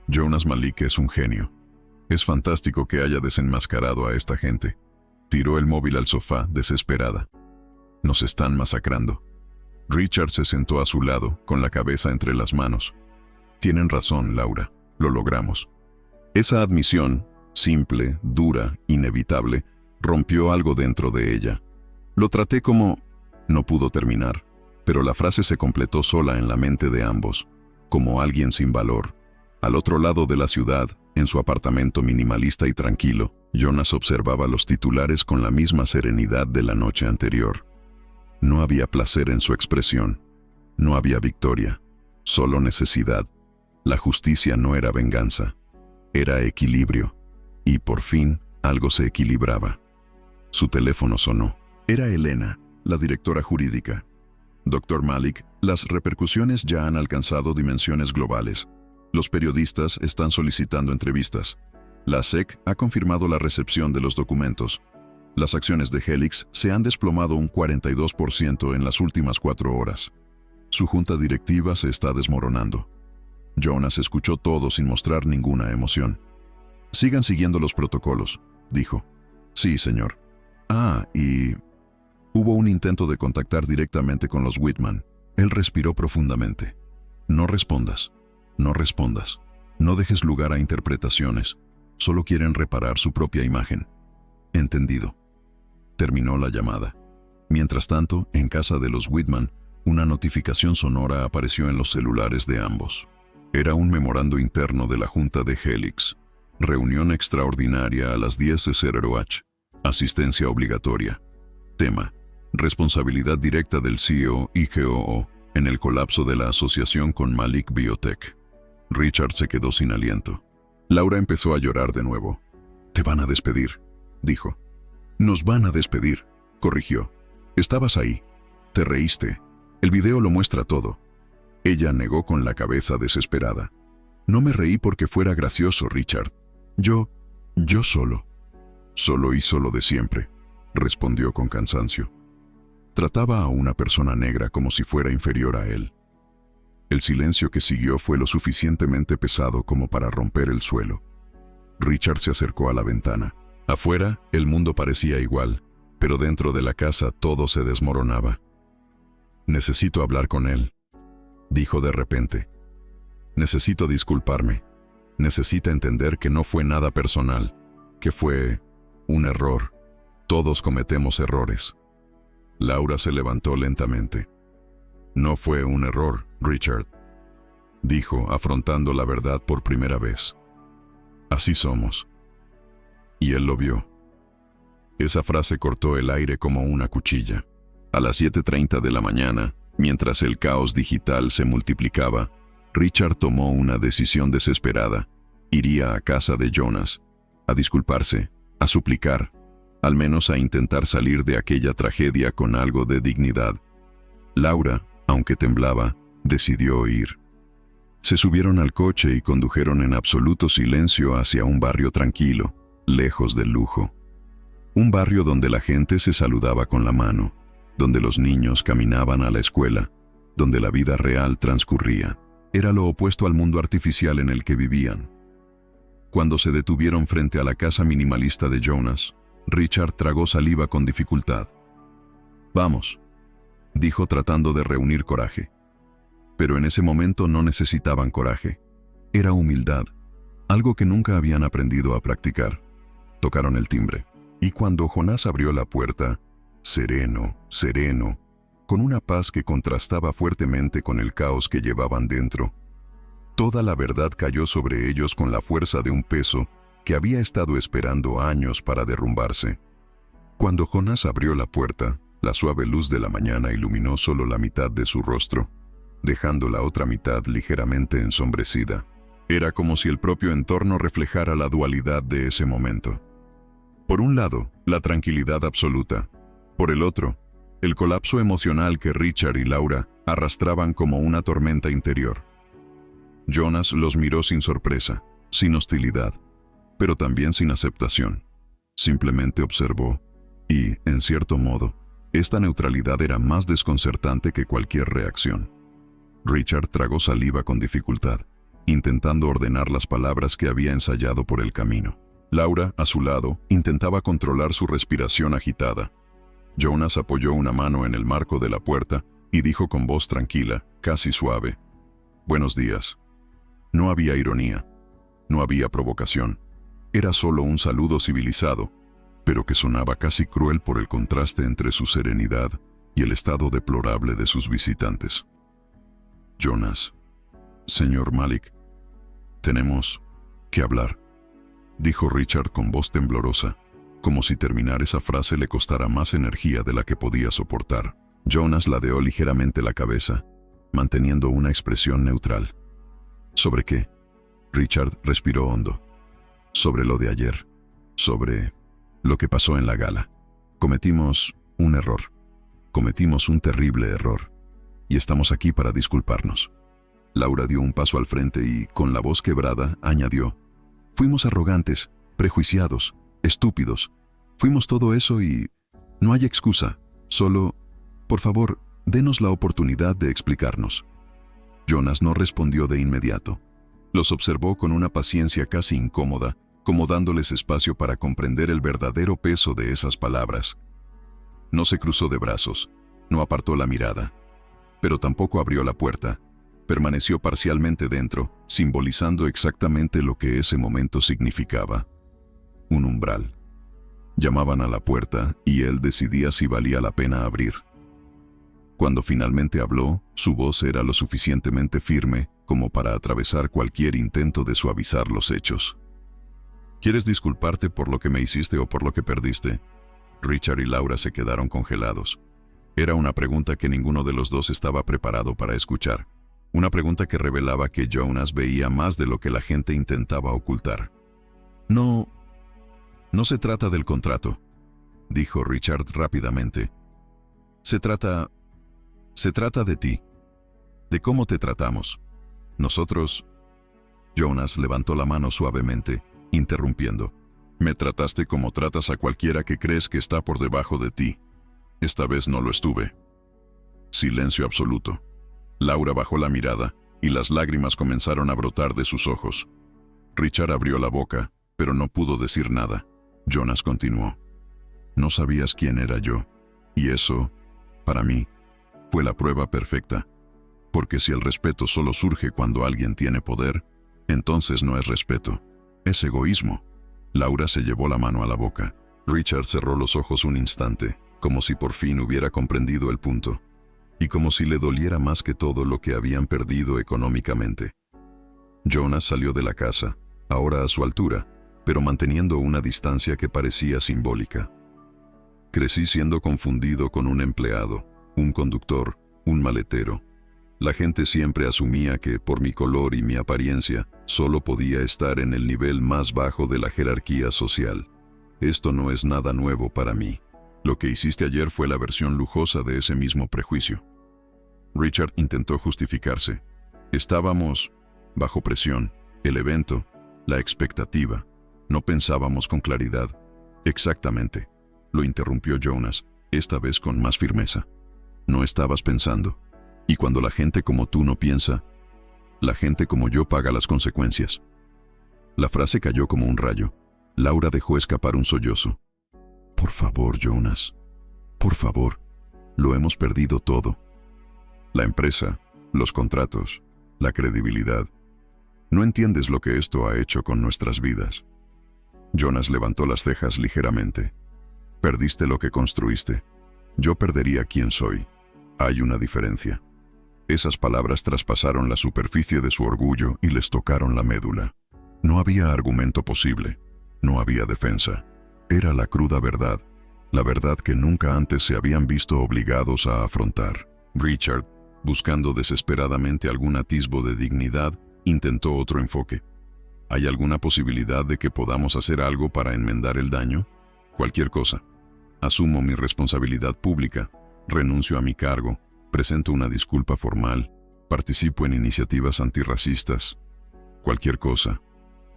Jonas Malik es un genio. Es fantástico que haya desenmascarado a esta gente. Tiró el móvil al sofá, desesperada. Nos están masacrando. Richard se sentó a su lado, con la cabeza entre las manos. Tienen razón, Laura. Lo logramos. Esa admisión, simple, dura, inevitable, rompió algo dentro de ella. Lo traté como... No pudo terminar, pero la frase se completó sola en la mente de ambos, como alguien sin valor. Al otro lado de la ciudad, en su apartamento minimalista y tranquilo, Jonas observaba los titulares con la misma serenidad de la noche anterior. No había placer en su expresión. No había victoria, solo necesidad. La justicia no era venganza, era equilibrio. Y por fin, algo se equilibraba. Su teléfono sonó. Era Elena, la directora jurídica. Dr. Malik, las repercusiones ya han alcanzado dimensiones globales. Los periodistas están solicitando entrevistas. La SEC ha confirmado la recepción de los documentos. Las acciones de Helix se han desplomado un 42% en las últimas 4 horas. Su junta directiva se está desmoronando. Jonas escuchó todo sin mostrar ninguna emoción. Sigan siguiendo los protocolos, dijo. Sí, señor. Y... Hubo un intento de contactar directamente con los Whitman. Él respiró profundamente. No respondas. No respondas. No dejes lugar a interpretaciones. Solo quieren reparar su propia imagen. Entendido. Terminó la llamada. Mientras tanto, en casa de los Whitman, una notificación sonora apareció en los celulares de ambos. Era un memorando interno de la junta de Helix. Reunión extraordinaria a las 10:00 h. Asistencia obligatoria. Tema: responsabilidad directa del CEO y COO en el colapso de la asociación con Malik Biotech. Richard se quedó sin aliento. Laura empezó a llorar de nuevo. Te van a despedir, dijo. Nos van a despedir, corrigió. Estabas ahí. Te reíste. El video lo muestra todo. Ella negó con la cabeza desesperada. No me reí porque fuera gracioso, Richard. Yo solo hizo lo de siempre, respondió con cansancio. Trataba a una persona negra como si fuera inferior a él. El silencio que siguió fue lo suficientemente pesado como para romper el suelo. Richard se acercó a la ventana. Afuera, el mundo parecía igual, pero dentro de la casa todo se desmoronaba. «Necesito hablar con él», dijo de repente. «Necesito disculparme. Necesita entender que no fue nada personal, que fue un error. Todos cometemos errores». Laura se levantó lentamente. «No fue un error, Richard», dijo, afrontando la verdad por primera vez. «Así somos». Y él lo vio. Esa frase cortó el aire como una cuchilla. A las 7:30 de la mañana, mientras el caos digital se multiplicaba, Richard tomó una decisión desesperada. Iría a casa de Jonas, a disculparse, a suplicar, al menos a intentar salir de aquella tragedia con algo de dignidad. Laura, aunque temblaba, decidió ir. Se subieron al coche y condujeron en absoluto silencio hacia un barrio tranquilo, lejos del lujo. Un barrio donde la gente se saludaba con la mano, donde los niños caminaban a la escuela, donde la vida real transcurría. Era lo opuesto al mundo artificial en el que vivían. Cuando se detuvieron frente a la casa minimalista de Jonas, Richard tragó saliva con dificultad. «Vamos», dijo tratando de reunir coraje. Pero en ese momento no necesitaban coraje. Era humildad, algo que nunca habían aprendido a practicar. Tocaron el timbre, y cuando Jonás abrió la puerta, sereno, sereno, con una paz que contrastaba fuertemente con el caos que llevaban dentro, toda la verdad cayó sobre ellos con la fuerza de un peso que había estado esperando años para derrumbarse. Cuando Jonás abrió la puerta, la suave luz de la mañana iluminó solo la mitad de su rostro, dejando la otra mitad ligeramente ensombrecida. Era como si el propio entorno reflejara la dualidad de ese momento. Por un lado, la tranquilidad absoluta. Por el otro, el colapso emocional que Richard y Laura arrastraban como una tormenta interior. Jonas los miró sin sorpresa, sin hostilidad, pero también sin aceptación. Simplemente observó, y, en cierto modo, esta neutralidad era más desconcertante que cualquier reacción. Richard tragó saliva con dificultad, intentando ordenar las palabras que había ensayado por el camino. Laura, a su lado, intentaba controlar su respiración agitada. Jonas apoyó una mano en el marco de la puerta y dijo con voz tranquila, casi suave: «Buenos días». No había ironía, no había provocación. Era solo un saludo civilizado, pero que sonaba casi cruel por el contraste entre su serenidad y el estado deplorable de sus visitantes. «Jonas, señor Malik, tenemos que hablar», dijo Richard con voz temblorosa, como si terminar esa frase le costara más energía de la que podía soportar. Jonas ladeó ligeramente la cabeza, manteniendo una expresión neutral. «¿Sobre qué?» Richard respiró hondo. «Sobre lo de ayer. Sobre lo que pasó en la gala. Cometimos un error. Cometimos un terrible error. Y estamos aquí para disculparnos». Laura dio un paso al frente y, con la voz quebrada, añadió: «Fuimos arrogantes, prejuiciados, estúpidos. Fuimos todo eso y no hay excusa. Solo, por favor, denos la oportunidad de explicarnos». Jonas no respondió de inmediato. Los observó con una paciencia casi incómoda, como dándoles espacio para comprender el verdadero peso de esas palabras. No se cruzó de brazos, no apartó la mirada, pero tampoco abrió la puerta. Permaneció parcialmente dentro, simbolizando exactamente lo que ese momento significaba: un umbral. Llamaban a la puerta y él decidía si valía la pena abrir. Cuando finalmente habló, su voz era lo suficientemente firme como para atravesar cualquier intento de suavizar los hechos. «¿Quieres disculparte por lo que me hiciste o por lo que perdiste?» Richard y Laura se quedaron congelados. Era una pregunta que ninguno de los dos estaba preparado para escuchar. Una pregunta que revelaba que Jonas veía más de lo que la gente intentaba ocultar. No se trata del contrato», dijo Richard rápidamente. Se trata de ti, de cómo te tratamos. Nosotros». Jonas levantó la mano suavemente, interrumpiendo. «Me trataste como tratas a cualquiera que crees que está por debajo de ti. Esta vez no lo estuve». Silencio absoluto. Laura bajó la mirada y las lágrimas comenzaron a brotar de sus ojos. Richard abrió la boca, pero no pudo decir nada. Jonas continuó. No sabías quién era yo, y eso, para mí, fue la prueba perfecta. Porque si el respeto solo surge cuando alguien tiene poder, entonces no es respeto, es egoísmo. Laura se llevó la mano a la boca. Richard cerró los ojos un instante, como si por fin hubiera comprendido el punto, y como si le doliera más que todo lo que habían perdido económicamente. Jonas salió de la casa, ahora a su altura, pero manteniendo una distancia que parecía simbólica. Crecí siendo confundido con un empleado, un conductor, un maletero. La gente siempre asumía que, por mi color y mi apariencia, solo podía estar en el nivel más bajo de la jerarquía social. Esto no es nada nuevo para mí. Lo que hiciste ayer fue la versión lujosa de ese mismo prejuicio. Richard intentó justificarse. Estábamos bajo presión, el evento, la expectativa. No pensábamos con claridad. Exactamente. Lo interrumpió Jonas, esta vez con más firmeza. No estabas pensando. Y cuando la gente como tú no piensa, la gente como yo paga las consecuencias. La frase cayó como un rayo. Laura dejó escapar un sollozo. Por favor, Jonas. Por favor. Lo hemos perdido todo. La empresa, los contratos, la credibilidad. No entiendes lo que esto ha hecho con nuestras vidas. Jonas levantó las cejas ligeramente. Perdiste lo que construiste. Yo perdería quién soy. Hay una diferencia. Esas palabras traspasaron la superficie de su orgullo y les tocaron la médula. No había argumento posible. No había defensa. Era la cruda verdad. La verdad que nunca antes se habían visto obligados a afrontar. Richard, buscando desesperadamente algún atisbo de dignidad, intentó otro enfoque. ¿Hay alguna posibilidad de que podamos hacer algo para enmendar el daño? Cualquier cosa. Asumo mi responsabilidad pública, renuncio a mi cargo, presento una disculpa formal, participo en iniciativas antirracistas. Cualquier cosa.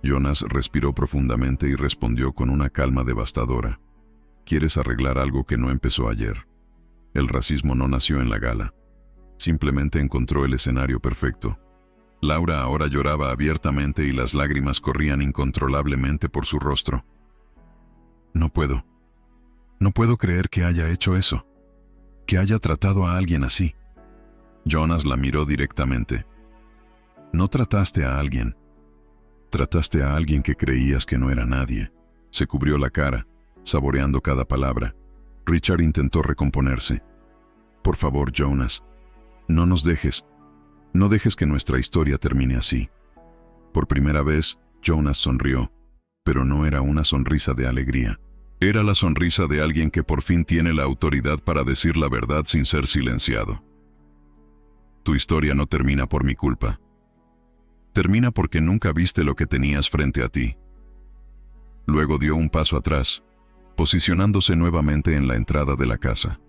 Jonas respiró profundamente y respondió con una calma devastadora. ¿Quieres arreglar algo que no empezó ayer? El racismo no nació en la gala. Simplemente encontró el escenario perfecto. Laura ahora lloraba abiertamente y las lágrimas corrían incontrolablemente por su rostro. No puedo. No puedo creer que haya hecho eso. Que haya tratado a alguien así. Jonas la miró directamente. No trataste a alguien. Trataste a alguien que creías que no era nadie. Se cubrió la cara, saboreando cada palabra. Richard intentó recomponerse. Por favor, Jonas, no nos dejes. No dejes que nuestra historia termine así. Por primera vez, Jonas sonrió, pero no era una sonrisa de alegría. Era la sonrisa de alguien que por fin tiene la autoridad para decir la verdad sin ser silenciado. Tu historia no termina por mi culpa. Termina porque nunca viste lo que tenías frente a ti. Luego dio un paso atrás, posicionándose nuevamente en la entrada de la casa.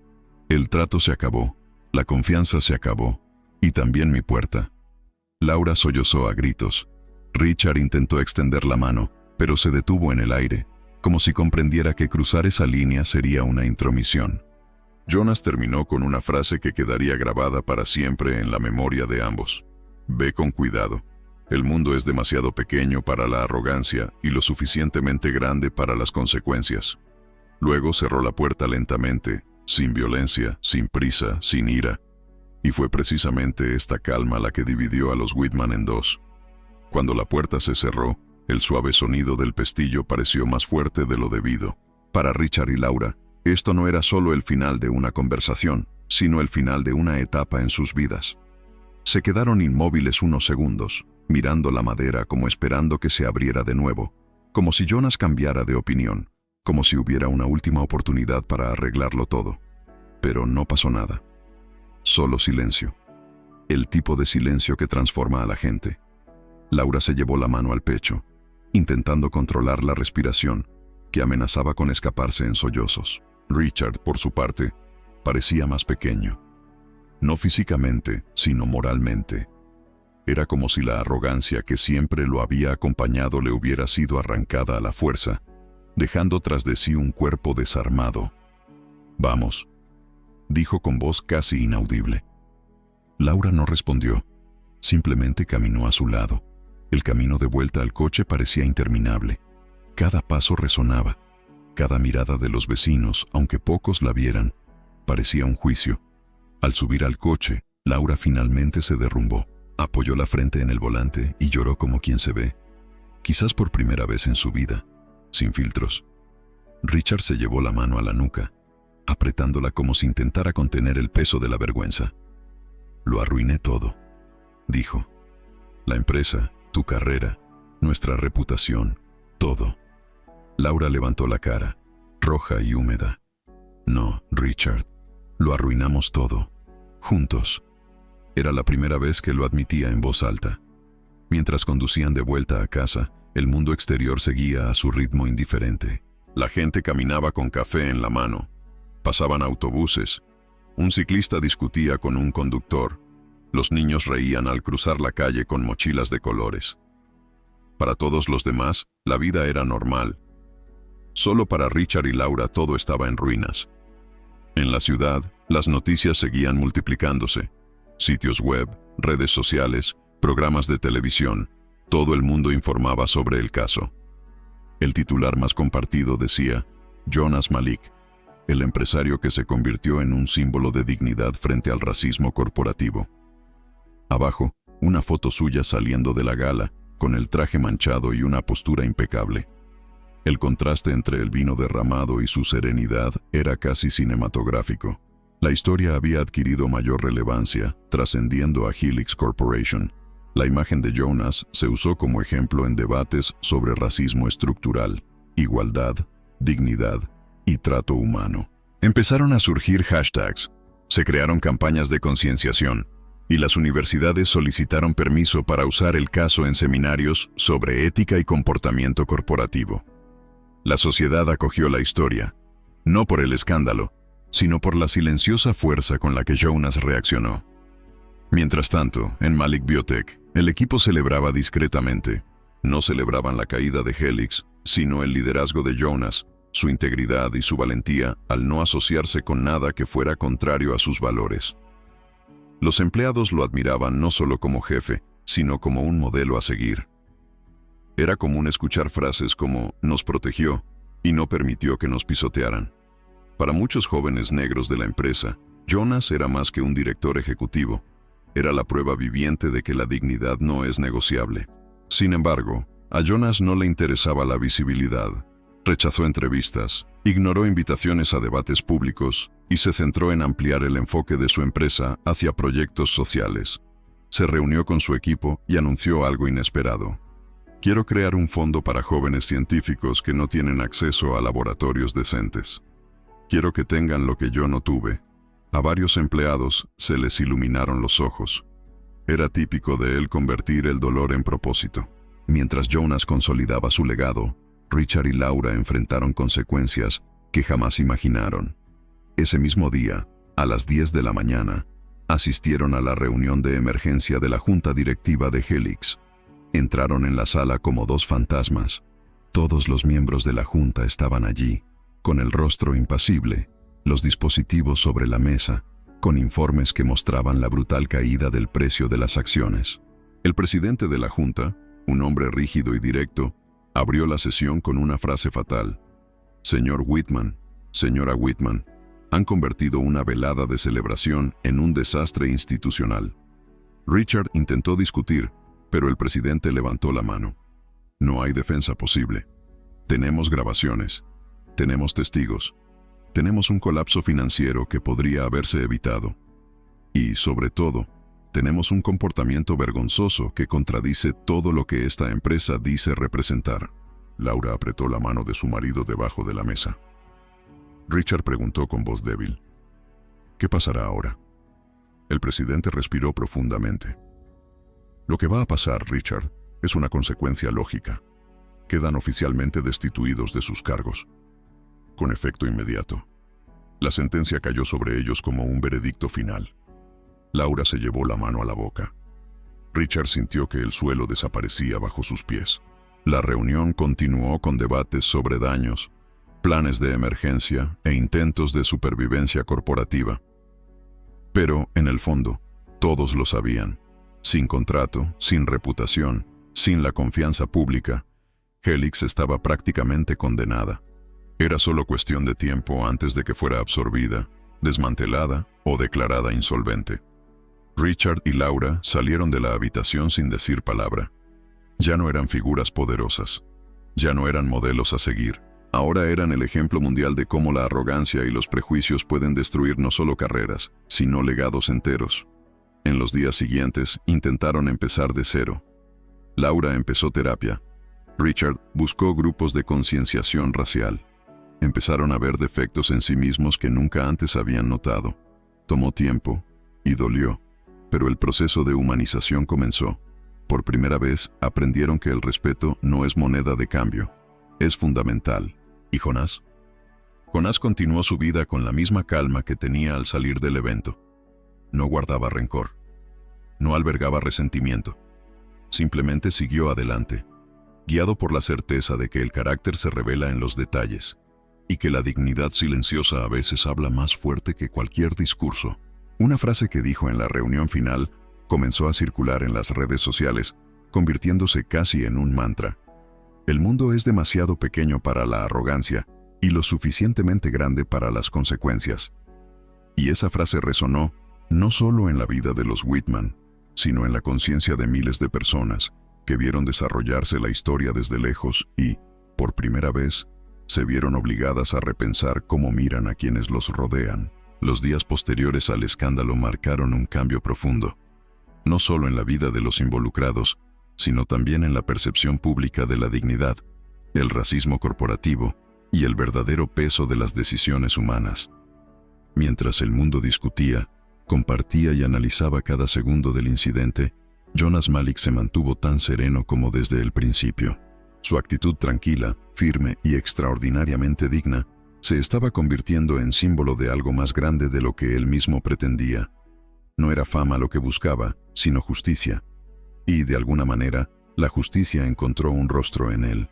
El trato se acabó, la confianza se acabó, y también mi puerta. Laura sollozó a gritos. Richard intentó extender la mano, pero se detuvo en el aire, como si comprendiera que cruzar esa línea sería una intromisión. Jonas terminó con una frase que quedaría grabada para siempre en la memoria de ambos. Ve con cuidado. El mundo es demasiado pequeño para la arrogancia y lo suficientemente grande para las consecuencias. Luego cerró la puerta lentamente, sin violencia, sin prisa, sin ira. Y fue precisamente esta calma la que dividió a los Whitman en dos. Cuando la puerta se cerró, el suave sonido del pestillo pareció más fuerte de lo debido. Para Richard y Laura, esto no era solo el final de una conversación, sino el final de una etapa en sus vidas. Se quedaron inmóviles unos segundos, mirando la madera como esperando que se abriera de nuevo, como si Jonas cambiara de opinión, como si hubiera una última oportunidad para arreglarlo todo. Pero no pasó nada. Solo silencio. El tipo de silencio que transforma a la gente. Laura se llevó la mano al pecho, intentando controlar la respiración, que amenazaba con escaparse en sollozos. Richard, por su parte, parecía más pequeño. No físicamente, sino moralmente. Era como si la arrogancia que siempre lo había acompañado le hubiera sido arrancada a la fuerza, dejando tras de sí un cuerpo desarmado. «Vamos», dijo con voz casi inaudible. Laura no respondió, simplemente caminó a su lado. El camino de vuelta al coche parecía interminable. Cada paso resonaba, cada mirada de los vecinos, aunque pocos la vieran, parecía un juicio. Al subir al coche, Laura finalmente se derrumbó. Apoyó la frente en el volante y lloró como quien se ve, quizás por primera vez en su vida, sin filtros. Richard se llevó la mano a la nuca, apretándola como si intentara contener el peso de la vergüenza. Lo arruiné todo, dijo. La empresa, tu carrera, nuestra reputación, todo. Laura levantó la cara, roja y húmeda. No, Richard, lo arruinamos todo, juntos. Era la primera vez que lo admitía en voz alta. Mientras conducían de vuelta a casa, el mundo exterior seguía a su ritmo indiferente. La gente caminaba con café en la mano. Pasaban autobuses. Un ciclista discutía con un conductor. Los niños reían al cruzar la calle con mochilas de colores. Para todos los demás, la vida era normal. Solo para Richard y Laura todo estaba en ruinas. En la ciudad, las noticias seguían multiplicándose. Sitios web, redes sociales, programas de televisión, todo el mundo informaba sobre el caso. El titular más compartido decía, Jonas Malik, el empresario que se convirtió en un símbolo de dignidad frente al racismo corporativo. Abajo, una foto suya saliendo de la gala, con el traje manchado y una postura impecable. El contraste entre el vino derramado y su serenidad era casi cinematográfico. La historia había adquirido mayor relevancia, trascendiendo a Helix Corporation. La imagen de Jonas se usó como ejemplo en debates sobre racismo estructural, igualdad, dignidad y trato humano. Empezaron a surgir hashtags, se crearon campañas de concienciación, y las universidades solicitaron permiso para usar el caso en seminarios sobre ética y comportamiento corporativo. La sociedad acogió la historia, no por el escándalo, sino por la silenciosa fuerza con la que Jonas reaccionó. Mientras tanto, en Malik Biotech, el equipo celebraba discretamente. No celebraban la caída de Helix, sino el liderazgo de Jonas, su integridad y su valentía al no asociarse con nada que fuera contrario a sus valores. Los empleados lo admiraban no solo como jefe, sino como un modelo a seguir. Era común escuchar frases como «nos protegió» y «no permitió que nos pisotearan». Para muchos jóvenes negros de la empresa, Jonas era más que un director ejecutivo. Era la prueba viviente de que la dignidad no es negociable. Sin embargo, a Jonas no le interesaba la visibilidad. Rechazó entrevistas, ignoró invitaciones a debates públicos y se centró en ampliar el enfoque de su empresa hacia proyectos sociales. Se reunió con su equipo y anunció algo inesperado. Quiero crear un fondo para jóvenes científicos que no tienen acceso a laboratorios decentes. Quiero que tengan lo que yo no tuve. A varios empleados se les iluminaron los ojos. Era típico de él convertir el dolor en propósito. Mientras Jonas consolidaba su legado, Richard y Laura enfrentaron consecuencias que jamás imaginaron. Ese mismo día, a las 10 de la mañana, asistieron a la reunión de emergencia de la junta directiva de Helix. Entraron en la sala como dos fantasmas. Todos los miembros de la junta estaban allí, con el rostro impasible, los dispositivos sobre la mesa, con informes que mostraban la brutal caída del precio de las acciones. El presidente de la junta, un hombre rígido y directo, abrió la sesión con una frase fatal. Señor Whitman, señora Whitman, han convertido una velada de celebración en un desastre institucional. Richard intentó discutir, pero el presidente levantó la mano. No hay defensa posible. Tenemos grabaciones. Tenemos testigos. Tenemos un colapso financiero que podría haberse evitado. Y, sobre todo, tenemos un comportamiento vergonzoso que contradice todo lo que esta empresa dice representar. Laura apretó la mano de su marido debajo de la mesa. Richard preguntó con voz débil. ¿Qué pasará ahora? El presidente respiró profundamente. Lo que va a pasar, Richard, es una consecuencia lógica. Quedan oficialmente destituidos de sus cargos. Con efecto inmediato. La sentencia cayó sobre ellos como un veredicto final. Laura se llevó la mano a la boca. Richard sintió que el suelo desaparecía bajo sus pies. La reunión continuó con debates sobre daños, planes de emergencia e intentos de supervivencia corporativa. Pero, en el fondo, todos lo sabían. Sin contrato, sin reputación, sin la confianza pública, Helix estaba prácticamente condenada. Era solo cuestión de tiempo antes de que fuera absorbida, desmantelada o declarada insolvente. Richard y Laura salieron de la habitación sin decir palabra. Ya no eran figuras poderosas. Ya no eran modelos a seguir. Ahora eran el ejemplo mundial de cómo la arrogancia y los prejuicios pueden destruir no solo carreras, sino legados enteros. En los días siguientes, intentaron empezar de cero. Laura empezó terapia. Richard buscó grupos de concienciación racial. Empezaron a ver defectos en sí mismos que nunca antes habían notado. Tomó tiempo y dolió, pero el proceso de humanización comenzó. Por primera vez, aprendieron que el respeto no es moneda de cambio, es fundamental. ¿Y Jonás? Jonás continuó su vida con la misma calma que tenía al salir del evento. No guardaba rencor. No albergaba resentimiento. Simplemente siguió adelante, guiado por la certeza de que el carácter se revela en los detalles y que la dignidad silenciosa a veces habla más fuerte que cualquier discurso. Una frase que dijo en la reunión final comenzó a circular en las redes sociales, convirtiéndose casi en un mantra. El mundo es demasiado pequeño para la arrogancia y lo suficientemente grande para las consecuencias. Y esa frase resonó no solo en la vida de los Whitman, sino en la conciencia de miles de personas que vieron desarrollarse la historia desde lejos y, por primera vez, se vieron obligadas a repensar cómo miran a quienes los rodean. Los días posteriores al escándalo marcaron un cambio profundo, no solo en la vida de los involucrados, sino también en la percepción pública de la dignidad, el racismo corporativo y el verdadero peso de las decisiones humanas. Mientras el mundo discutía, compartía y analizaba cada segundo del incidente, Jonas Malik se mantuvo tan sereno como desde el principio. Su actitud tranquila, firme y extraordinariamente digna se estaba convirtiendo en símbolo de algo más grande de lo que él mismo pretendía. No era fama lo que buscaba, sino justicia. Y, de alguna manera, la justicia encontró un rostro en él.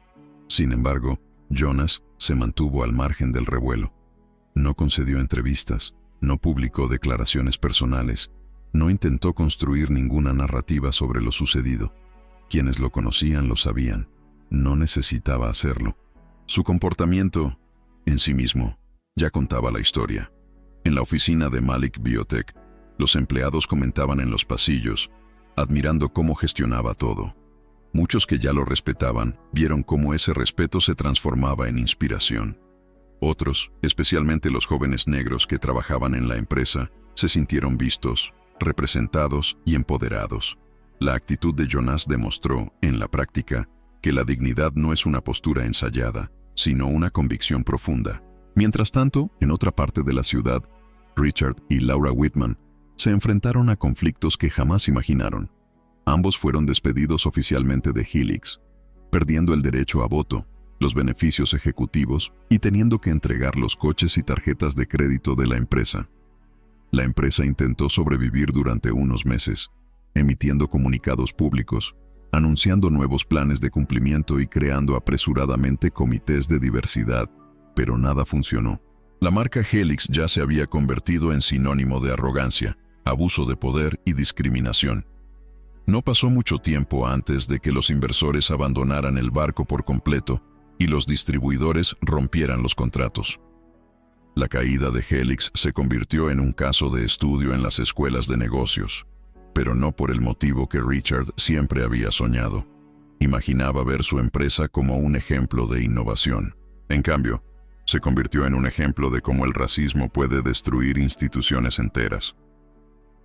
Sin embargo, Jonas se mantuvo al margen del revuelo. No concedió entrevistas, no publicó declaraciones personales, no intentó construir ninguna narrativa sobre lo sucedido. Quienes lo conocían lo sabían. No necesitaba hacerlo. Su comportamiento, en sí mismo, ya contaba la historia. En la oficina de Malik Biotech, los empleados comentaban en los pasillos, admirando cómo gestionaba todo. Muchos que ya lo respetaban, vieron cómo ese respeto se transformaba en inspiración. Otros, especialmente los jóvenes negros que trabajaban en la empresa, se sintieron vistos, representados y empoderados. La actitud de Jonas demostró, en la práctica, que la dignidad no es una postura ensayada, sino una convicción profunda. Mientras tanto, en otra parte de la ciudad, Richard y Laura Whitman se enfrentaron a conflictos que jamás imaginaron. Ambos fueron despedidos oficialmente de Helix, perdiendo el derecho a voto, los beneficios ejecutivos y teniendo que entregar los coches y tarjetas de crédito de la empresa. La empresa intentó sobrevivir durante unos meses, emitiendo comunicados públicos, anunciando nuevos planes de cumplimiento y creando apresuradamente comités de diversidad, pero nada funcionó. La marca Helix ya se había convertido en sinónimo de arrogancia, abuso de poder y discriminación. No pasó mucho tiempo antes de que los inversores abandonaran el barco por completo y los distribuidores rompieran los contratos. La caída de Helix se convirtió en un caso de estudio en las escuelas de negocios, pero no por el motivo que Richard siempre había soñado. Imaginaba ver su empresa como un ejemplo de innovación. En cambio, se convirtió en un ejemplo de cómo el racismo puede destruir instituciones enteras.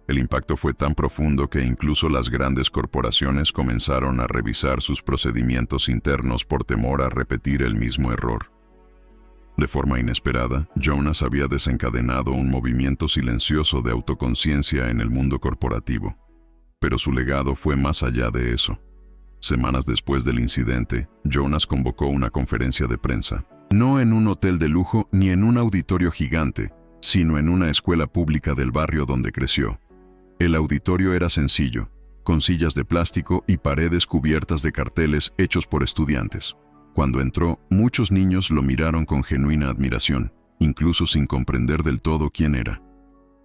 El impacto fue tan profundo que incluso las grandes corporaciones comenzaron a revisar sus procedimientos internos por temor a repetir el mismo error. De forma inesperada, Jonas había desencadenado un movimiento silencioso de autoconciencia en el mundo corporativo. Pero su legado fue más allá de eso. Semanas después del incidente, Jonas convocó una conferencia de prensa. No en un hotel de lujo ni en un auditorio gigante, sino en una escuela pública del barrio donde creció. El auditorio era sencillo, con sillas de plástico y paredes cubiertas de carteles hechos por estudiantes. Cuando entró, muchos niños lo miraron con genuina admiración, incluso sin comprender del todo quién era.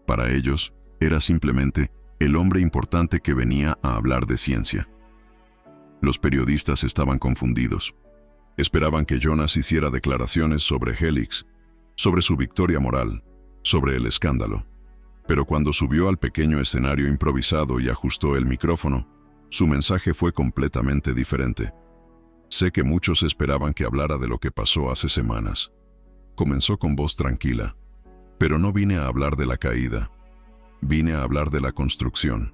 Para ellos, era simplemente el hombre importante que venía a hablar de ciencia. Los periodistas estaban confundidos. Esperaban que Jonas hiciera declaraciones sobre Helix, sobre su victoria moral, sobre el escándalo. Pero cuando subió al pequeño escenario improvisado y ajustó el micrófono, su mensaje fue completamente diferente. Sé que muchos esperaban que hablara de lo que pasó hace semanas. Comenzó con voz tranquila, pero no vine a hablar de la caída. Vine a hablar de la construcción.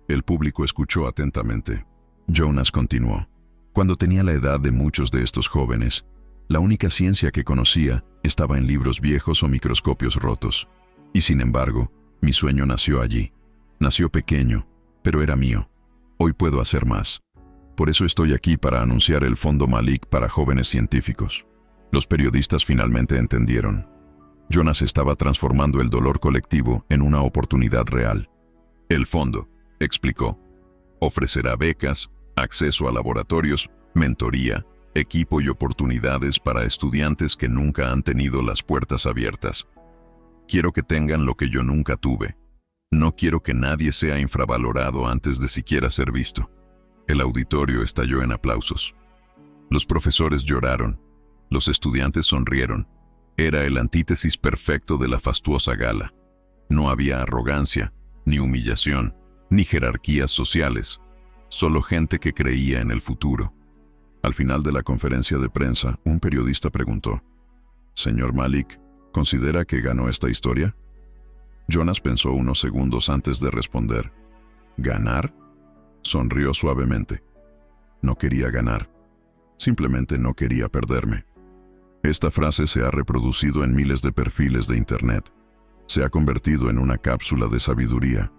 El público escuchó atentamente. Jonas continuó. Cuando tenía la edad de muchos de estos jóvenes, la única ciencia que conocía estaba en libros viejos o microscopios rotos. Y sin embargo, mi sueño nació allí. Nació pequeño, pero era mío. Hoy puedo hacer más. Por eso estoy aquí para anunciar el Fondo Malik para jóvenes científicos. Los periodistas finalmente entendieron. Jonas estaba transformando el dolor colectivo en una oportunidad real. El fondo, explicó, ofrecerá becas, acceso a laboratorios, mentoría, equipo y oportunidades para estudiantes que nunca han tenido las puertas abiertas. Quiero que tengan lo que yo nunca tuve. No quiero que nadie sea infravalorado antes de siquiera ser visto. El auditorio estalló en aplausos. Los profesores lloraron. Los estudiantes sonrieron. Era el antítesis perfecto de la fastuosa gala. No había arrogancia, ni humillación, ni jerarquías sociales. Solo gente que creía en el futuro. Al final de la conferencia de prensa, un periodista preguntó: «Señor Malik, ¿considera que ganó esta historia?». Jonas pensó unos segundos antes de responder. ¿Ganar? Sonrió suavemente. No quería ganar. Simplemente no quería perderme. Esta frase se ha reproducido en miles de perfiles de Internet. Se ha convertido en una cápsula de sabiduría.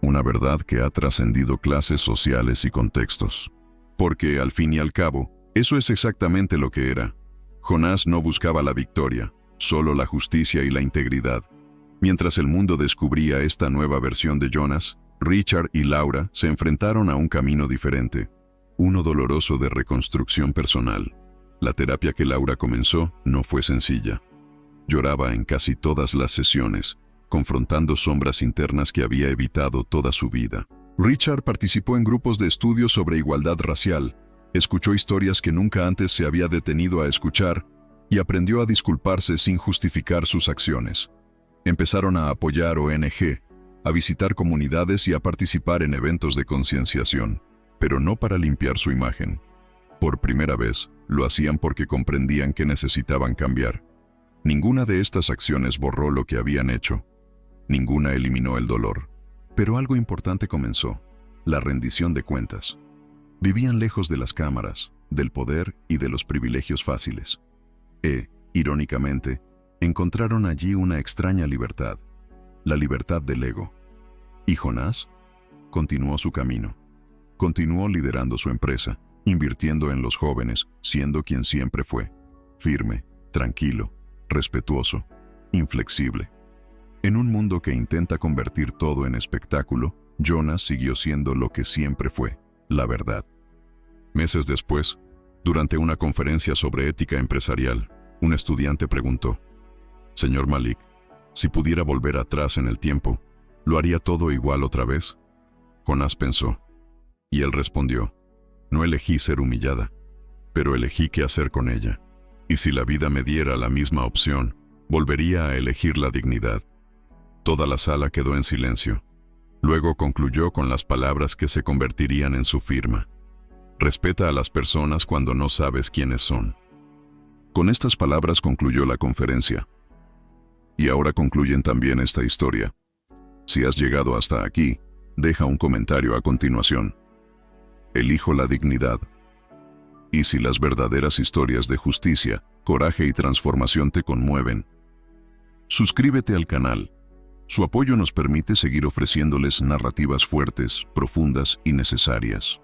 Una verdad que ha trascendido clases sociales y contextos. Porque, al fin y al cabo, eso es exactamente lo que era. Jonás no buscaba la victoria, solo la justicia y la integridad. Mientras el mundo descubría esta nueva versión de Jonas, Richard y Laura se enfrentaron a un camino diferente, uno doloroso de reconstrucción personal. La terapia que Laura comenzó no fue sencilla. Lloraba en casi todas las sesiones, confrontando sombras internas que había evitado toda su vida. Richard participó en grupos de estudio sobre igualdad racial, escuchó historias que nunca antes se había detenido a escuchar y aprendió a disculparse sin justificar sus acciones. Empezaron a apoyar ONG, a visitar comunidades y a participar en eventos de concienciación, pero no para limpiar su imagen. Por primera vez, lo hacían porque comprendían que necesitaban cambiar. Ninguna de estas acciones borró lo que habían hecho. Ninguna eliminó el dolor. Pero algo importante comenzó: la rendición de cuentas. Vivían lejos de las cámaras, del poder y de los privilegios fáciles. Irónicamente, encontraron allí una extraña libertad, la libertad del ego. Y Jonás continuó su camino. Continuó liderando su empresa, invirtiendo en los jóvenes, siendo quien siempre fue: firme, tranquilo, respetuoso, inflexible. En un mundo que intenta convertir todo en espectáculo, Jonas siguió siendo lo que siempre fue: la verdad. Meses después, durante una conferencia sobre ética empresarial, un estudiante preguntó: «Señor Malik, si pudiera volver atrás en el tiempo, ¿lo haría todo igual otra vez?». Jonás pensó, y él respondió: «No elegí ser humillada, pero elegí qué hacer con ella. Y si la vida me diera la misma opción, volvería a elegir la dignidad». Toda la sala quedó en silencio. Luego concluyó con las palabras que se convertirían en su firma: «Respeta a las personas cuando no sabes quiénes son». Con estas palabras concluyó la conferencia. Y ahora concluyen también esta historia. Si has llegado hasta aquí, deja un comentario a continuación. Elijo la dignidad. Y si las verdaderas historias de justicia, coraje y transformación te conmueven, suscríbete al canal. Su apoyo nos permite seguir ofreciéndoles narrativas fuertes, profundas y necesarias.